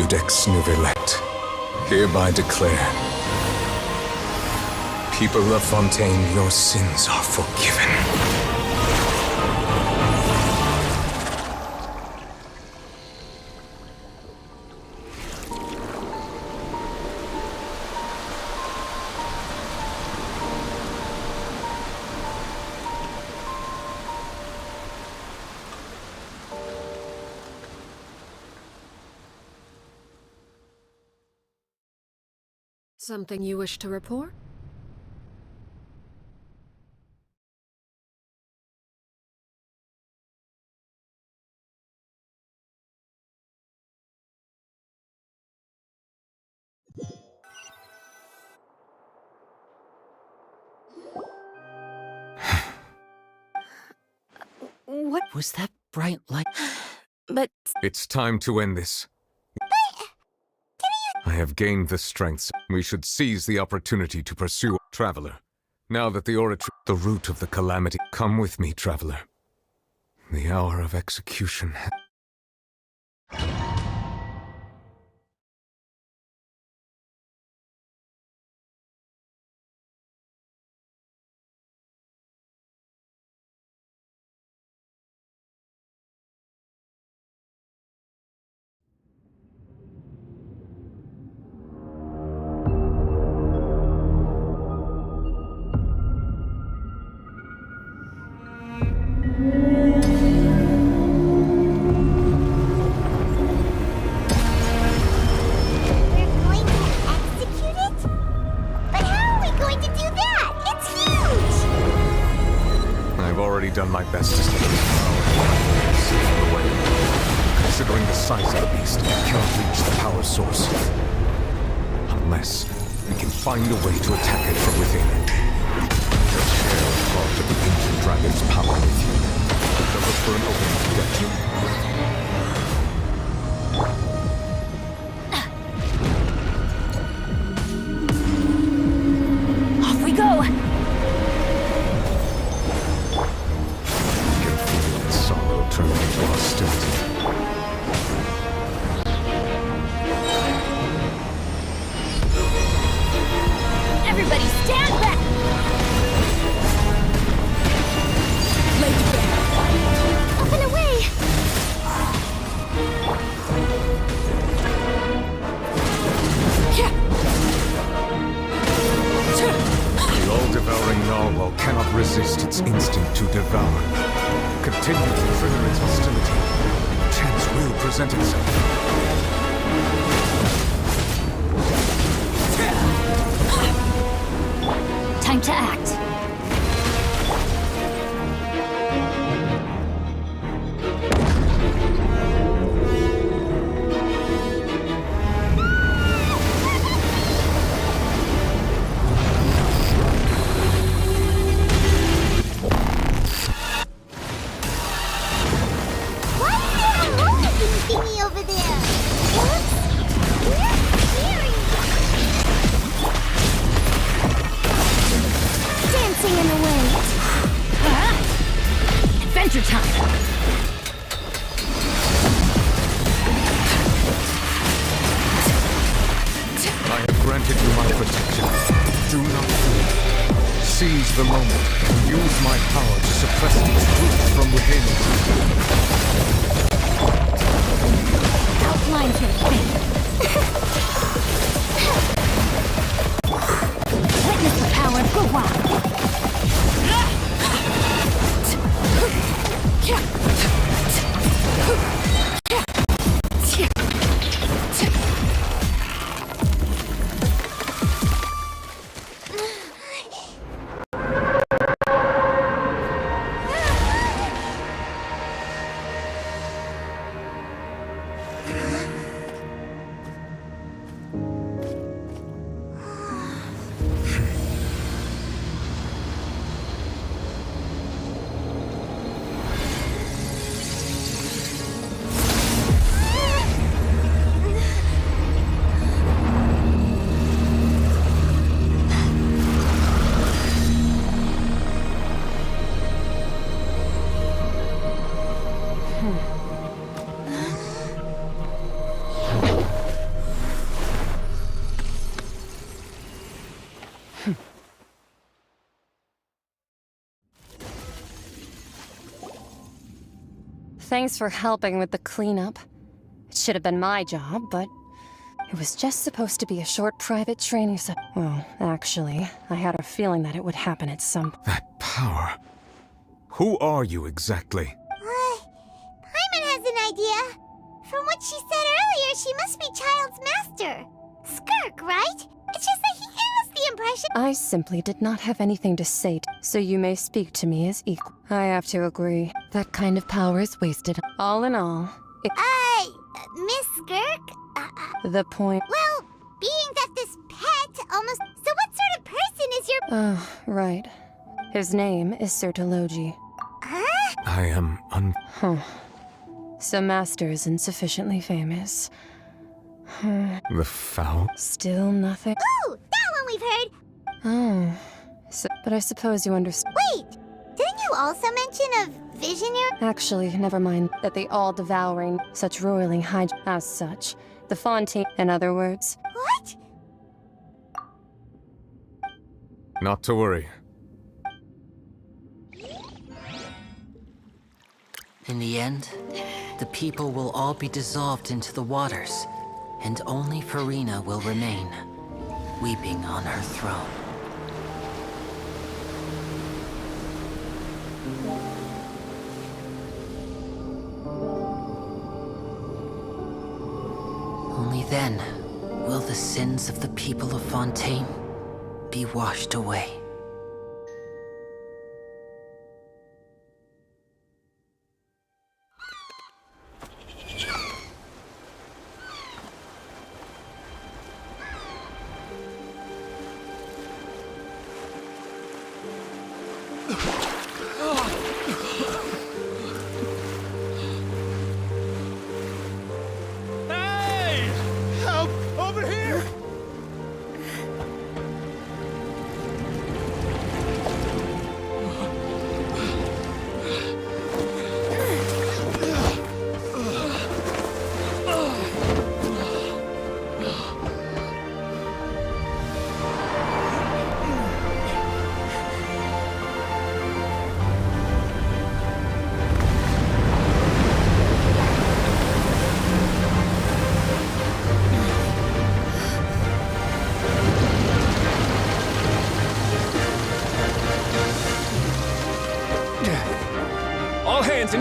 Codex Nouvellette, hereby declare, people of Fontaine, your sins are forgiven. Something you wish to report? What was that bright light? But it's time to end this. I have gained the strength. We should seize the opportunity to pursue Traveler. Now that the the root of the calamity. Come with me, Traveler. The hour of execution. Done my best to stay away. Considering the size of the beast, we cannot reach the power source. Unless we can find a way to attack it from within. Share part of the ancient dragon's power with you. So look for an opening to get you. Off we go! Turn into hostility. Everybody stand back! Lay down. Up and away! devour. Continue to trigger its hostility. Chance will present itself. Time to act. Thingy over there. Dancing in the wind. Adventure time. I have granted you my protection. Do not fear. Seize the moment and use my power to suppress its roots from within. Outlines your fate. Witness the power of Gua. Thanks for helping with the cleanup. It should have been my job, but it was just supposed to be a short private training Well, actually, I had a feeling that it would happen at some point. That power. Who are you exactly? Paimon has an idea. From what she said earlier, she must be Child's master. Skirk, right? It's just that he gave us the impression. I simply did not have anything to say, so you may speak to me as equal. I have to agree. That kind of power is wasted. All in all, Miss Skirk? the point... Well, being that this pet almost... So what sort of person is your... Oh, right. His name is Sir Tologi. Huh? I am Huh. So Master isn't sufficiently famous. The foul? Still nothing? Ooh, that one we've heard. Oh. But I suppose you understand. Wait, didn't you also mention a vision you're... Actually, never mind. That the all-devouring, such roiling high... As such. The Fontaine, in other words. What? Not to worry. In the end, the people will all be dissolved into the waters, and only Farina will remain, weeping on her throne. Only then will the sins of the people of Fontaine be washed away. Hey! Help! Over here!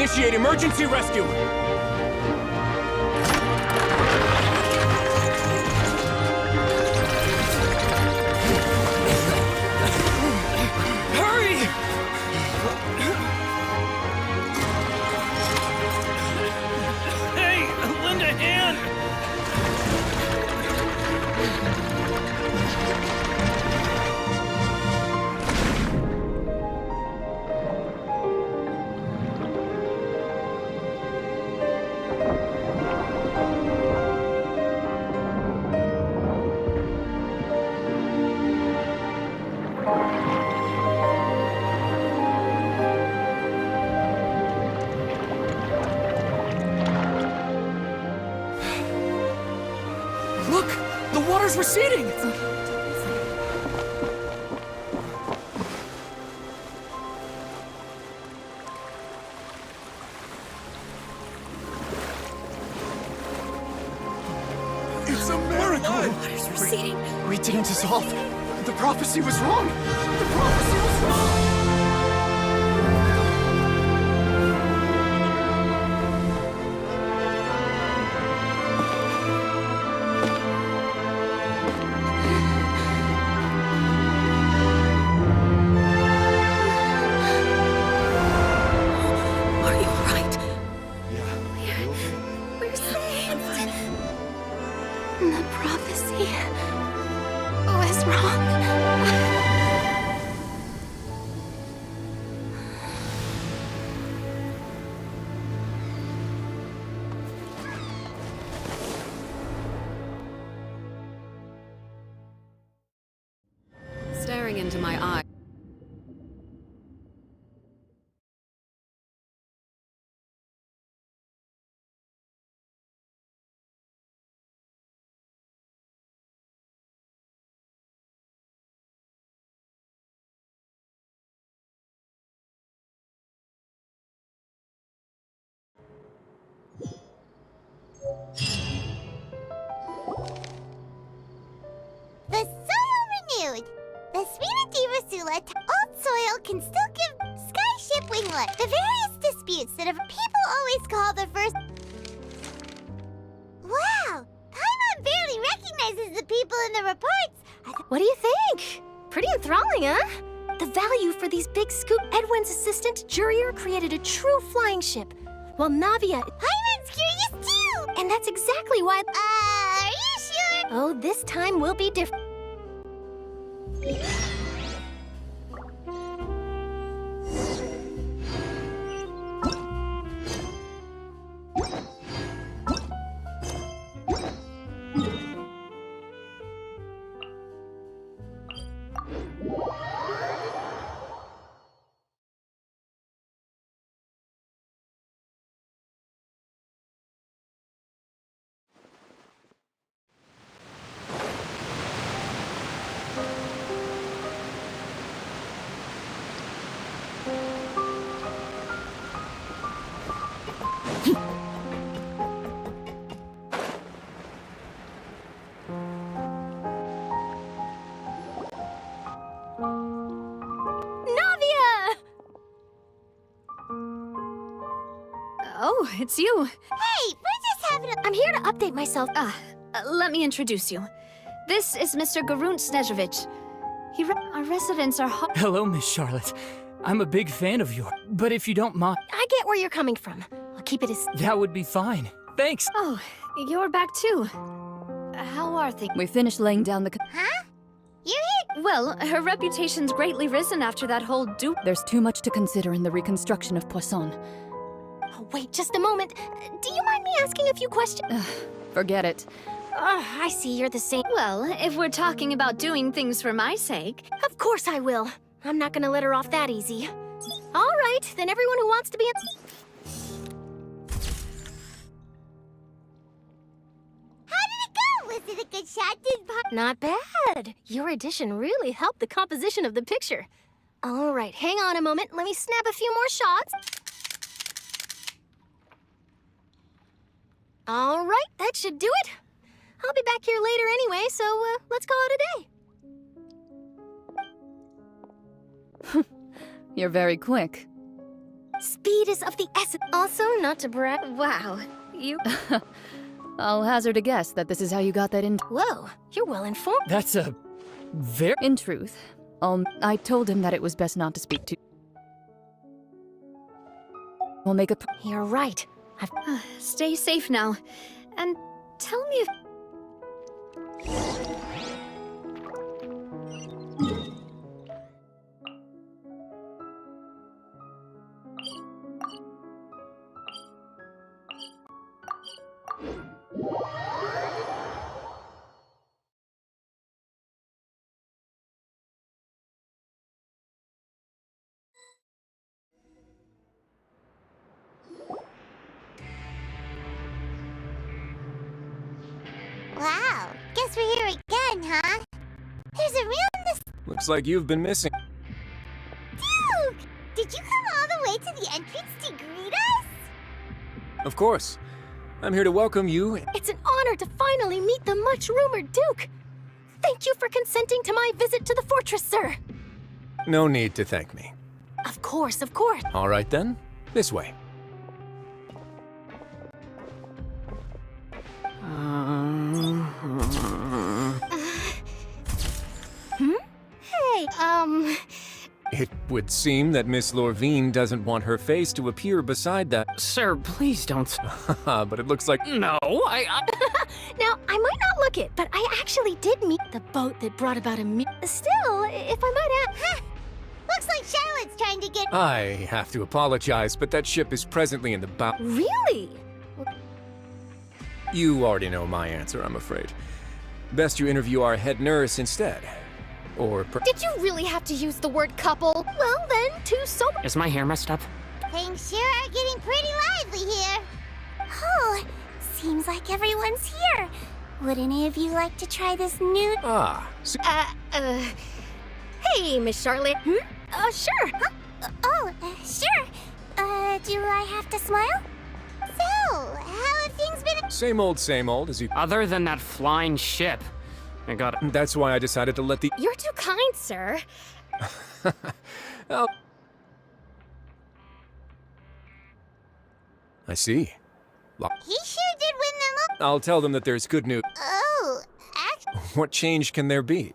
Initiate emergency rescue! Hurry! Hey, lend a hand! Look! The water's receding! It's a miracle! Water's receding. We didn't dissolve. The prophecy was wrong. The prophecy was wrong. Are you alright? Yeah. We're saved. The prophecy was wrong. Staring into my eye. The soil renewed. The Svinadivasula old soil can still give skyship winglet. The various disputes that people always call the first. Wow! Paimon barely recognizes the people in the reports. What do you think? Pretty enthralling, huh? The value for these big scoop. Edwin's assistant, Jurier, created a true flying ship. While Navia... Paimon's curious too! And that's exactly why... Are you sure? Oh, this time will be different. Oh, it's you. Hey, we're just having a... I'm here to update myself. Let me introduce you. This is Mr. Garunt Snezhovich. Our residents are Hello, Miss Charlotte. I'm a big fan of yours, but if you don't mind... I get where you're coming from. I'll keep it as... That would be fine. Thanks. Oh, you're back too. How are things? We finished laying down the... Huh? You're here? Well, her reputation's greatly risen after that whole dupe. There's too much to consider in the reconstruction of Poisson. Oh, wait, just a moment. Do you mind me asking a few questions? Forget it. I see you're the same. Well, if we're talking about doing things for my sake... Of course I will. I'm not gonna let her off that easy. All right, then everyone who wants to be in... How did it go? Was it a good shot? Not bad. Your addition really helped the composition of the picture. All right, hang on a moment. Let me snap a few more shots. All right, that should do it. I'll be back here later anyway, so let's call it a day. You're very quick. Speed is of the essence. Also, not to brag. Wow, you. I'll hazard a guess that this is how you got that in. Whoa, you're well informed. That's a very. In truth, I told him that it was best not to speak to. We'll make a. You're right. Stay safe now, and tell me if. Wow, guess we're here again, huh? There's a real Looks like you've been missing. Duke! Did you come all the way to the entrance to greet us? Of course. I'm here to welcome you. It's an honor to finally meet the much-rumored Duke. Thank you for consenting to my visit to the fortress, sir. No need to thank me. Of course, of course. All right then, this way. Hey, It would seem that Miss Lorvine doesn't want her face to appear beside that. Sir, please don't. But it looks like. No, Now, I might not look it, but I actually did meet the boat that brought about a Still, if I might add. Huh. Looks like Charlotte's trying to get. I have to apologize, but that ship is presently in the bow. Really? You already know my answer, I'm afraid. Best you interview our head nurse instead. Or Did you really have to use the word couple? Well, then, two sober. Is my hair messed up? Things sure are getting pretty lively here. Oh, seems like everyone's here. Would any of you like to try this new? Hey, Miss Charlotte. Sure. Huh? Sure. Do I have to smile? So, how have things been? Same old as you. Other than that flying ship. I got it. That's why I decided to let the. You're too kind, sir. Oh. I see. He sure did win them I'll tell them that there's good news. Oh, What change can there be?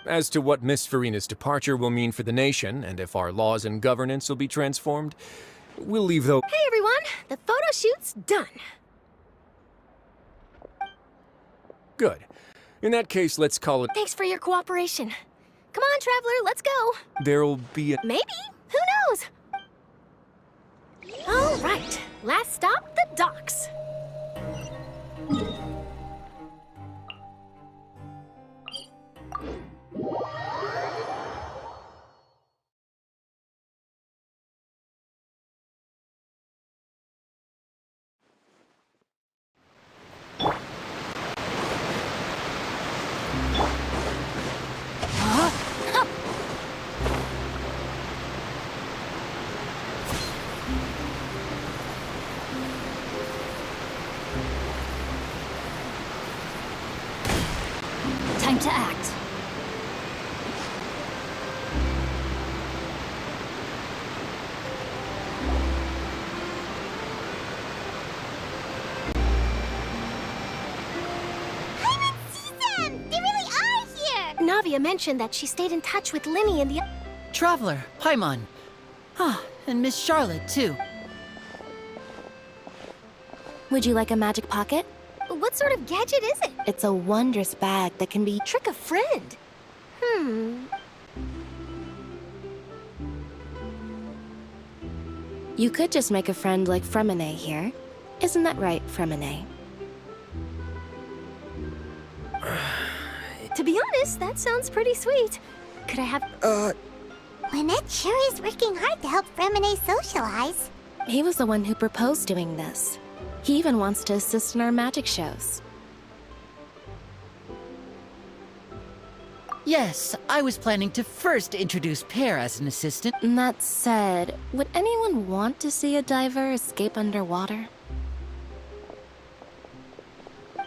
As to what Miss Farina's departure will mean for the nation, and if our laws and governance will be transformed, we'll leave those. Hey, everyone. The photo shoot's done. Good. In that case, let's call it. Thanks for your cooperation. Come on, Traveler, let's go. There'll be a. Maybe. Who knows? All right. Last stop, the docks. Time to act. They really are here! Navia mentioned that she stayed in touch with Linny and the... Traveler, Paimon. Ah, and Miss Charlotte, too. Would you like a magic pocket? What sort of gadget is it? It's a wondrous bag that can be... Trick a friend. You could just make a friend like Fremine here. Isn't that right, Fremine? To be honest, that sounds pretty sweet. Could I have... Lynette sure is working hard to help Fremine socialize. He was the one who proposed doing this. He even wants to assist in our magic shows. Yes, I was planning to first introduce Pear as an assistant. That said, would anyone want to see a diver escape underwater?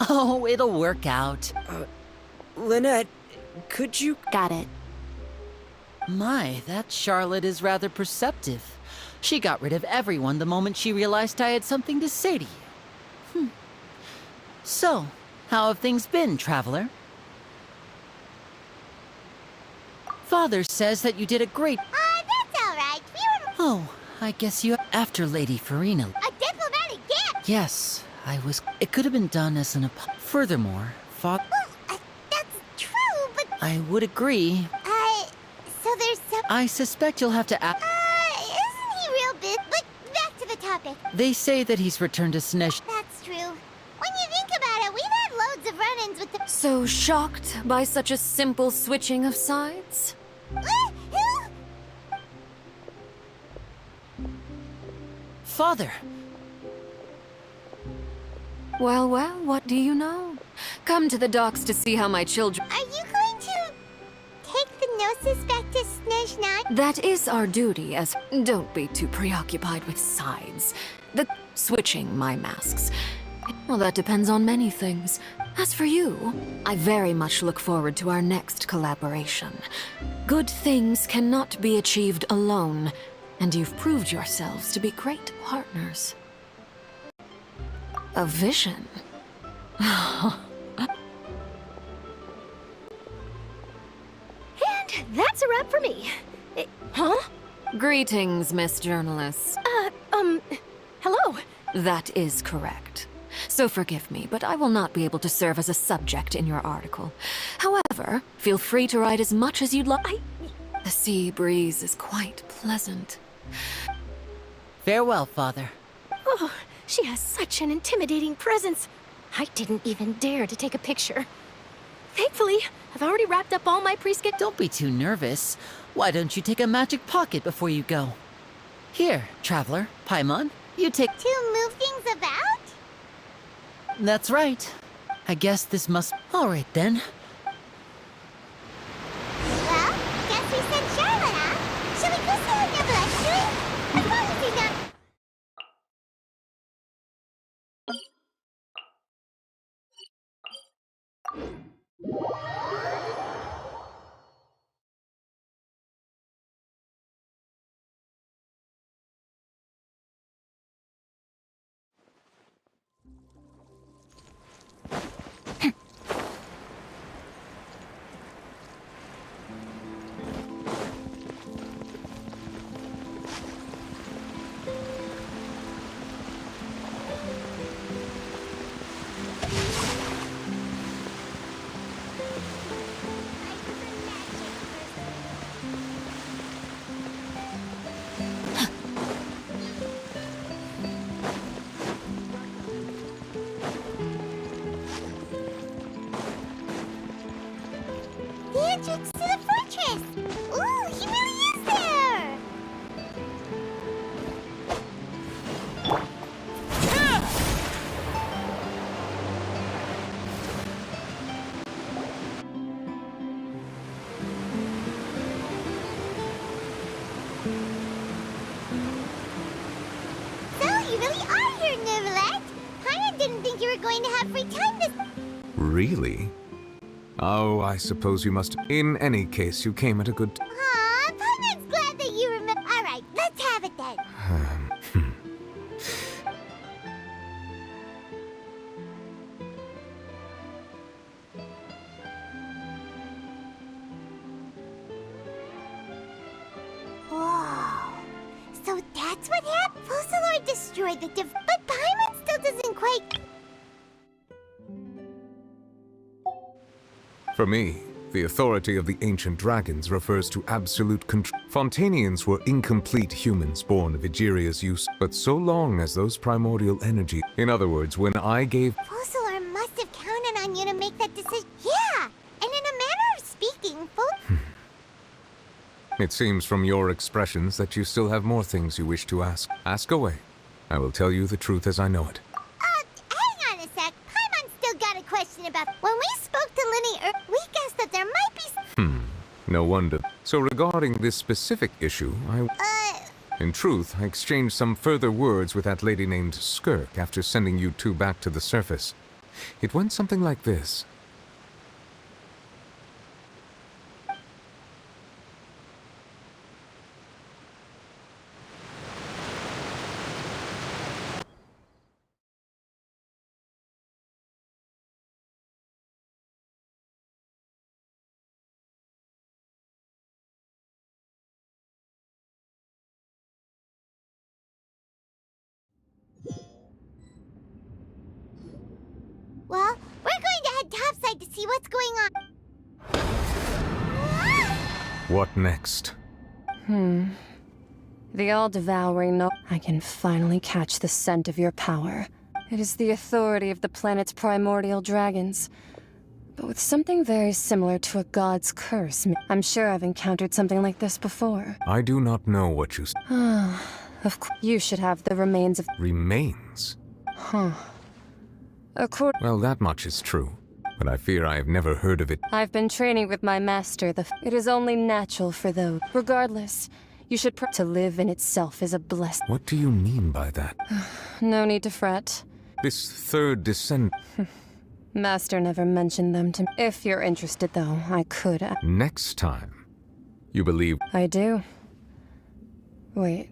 Oh, it'll work out. Lynette, could you... Got it. My, that Charlotte is rather perceptive. She got rid of everyone the moment she realized I had something to say to you. So, how have things been, Traveler? Father says that you did a great... That's alright. Oh, I guess you... After Lady Farina... A diplomatic gift! Yes, I was... It could have been done as an... Furthermore, Father... Well, that's true, but... I would agree. So there's some... I suspect you'll have to ask... Isn't he real big? But back to the topic. They say that he's returned to Snesh... That's true. When you think about it, we've had loads of run-ins with the... So shocked by such a simple switching of sides? Father! Well, well, what do you know? Come to the docks to see how my children... Are you going to take the Gnosis back to Snezhnat? That is our duty as... Don't be too preoccupied with sides. The switching my masks. Well, that depends on many things. As for you, I very much look forward to our next collaboration. Good things cannot be achieved alone, and you've proved yourselves to be great partners. A vision? And that's a wrap for me. Huh? Greetings, Miss Journalist. Hello? That is correct. So forgive me, but I will not be able to serve as a subject in your article. However, feel free to write as much as you'd like. The sea breeze is quite pleasant. Farewell, Father. Oh, she has such an intimidating presence. I didn't even dare to take a picture. Thankfully, I've already wrapped up all my pre-skip. Don't be too nervous. Why don't you take a magic pocket before you go? Here, Traveler, Paimon, you take... To move things about? That's right. I guess this must... All right, then. Well, guess we sent Charlotte, huh? Shall we go see her never actually? As long as he's not... The entrance to the fortress! Ooh, he really is there! So, you really are here, Neuvillette! Paimon didn't think you were going to have free time this... Really? Oh, I suppose you must... In any case, you came at a good... Aw, Paimon's glad that you remember... Alright, let's have it then. Whoa. So that's what happened? Fusillor destroyed the but Paimon still doesn't quite... For me, the authority of the ancient dragons refers to absolute control. Fontainians were incomplete humans born of Egeria's use, but so long as those primordial energy... In other words, when I gave... Fusillor must have counted on you to make that decision. Yeah, and in a manner of speaking, It seems from your expressions that you still have more things you wish to ask. Ask away. I will tell you the truth as I know it. Hang on a sec. Paimon still got a question about... When we spoke to Linny, we guessed that there might be... No wonder. So regarding this specific issue, In truth, I exchanged some further words with that lady named Skirk after sending you two back to the surface. It went something like this. Well, we're going to head topside to see what's going on. What next? The all-devouring no- I can finally catch the scent of your power. It is the authority of the planet's primordial dragons. But with something very similar to a god's curse. I'm sure I've encountered something like this before. I do not know what you... Of course, you should have the remains of... Remains? Huh. Well, that much is true. But I fear I have never heard of it. I've been training with my master. It is only natural for those. Regardless, you should to live in itself is a blessing. What do you mean by that? No need to fret. This third descent... Master never mentioned them to me. If you're interested, though, I could... Next time. You believe... I do. Wait.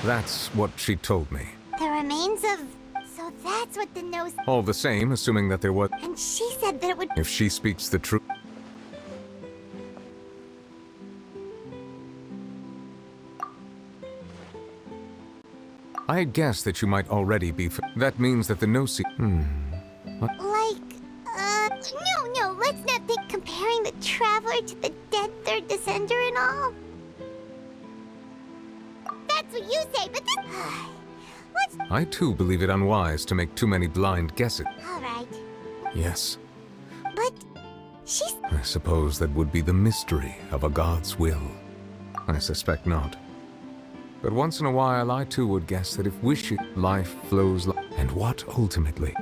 That's what she told me. The remains of... So that's what the nose... All the same, assuming that there was... And she said that it would... If she speaks the truth... I guess that you might already be... That means that the no-see... What? No, let's not think comparing the Traveler to the dead Third Descender and all. That's what you say, but this... Let's... I too believe it unwise to make too many blind guesses. Alright. Yes. But... she's... I suppose that would be the mystery of a god's will. I suspect not. But once in a while, I too would guess that if wishing, life flows like... And what ultimately?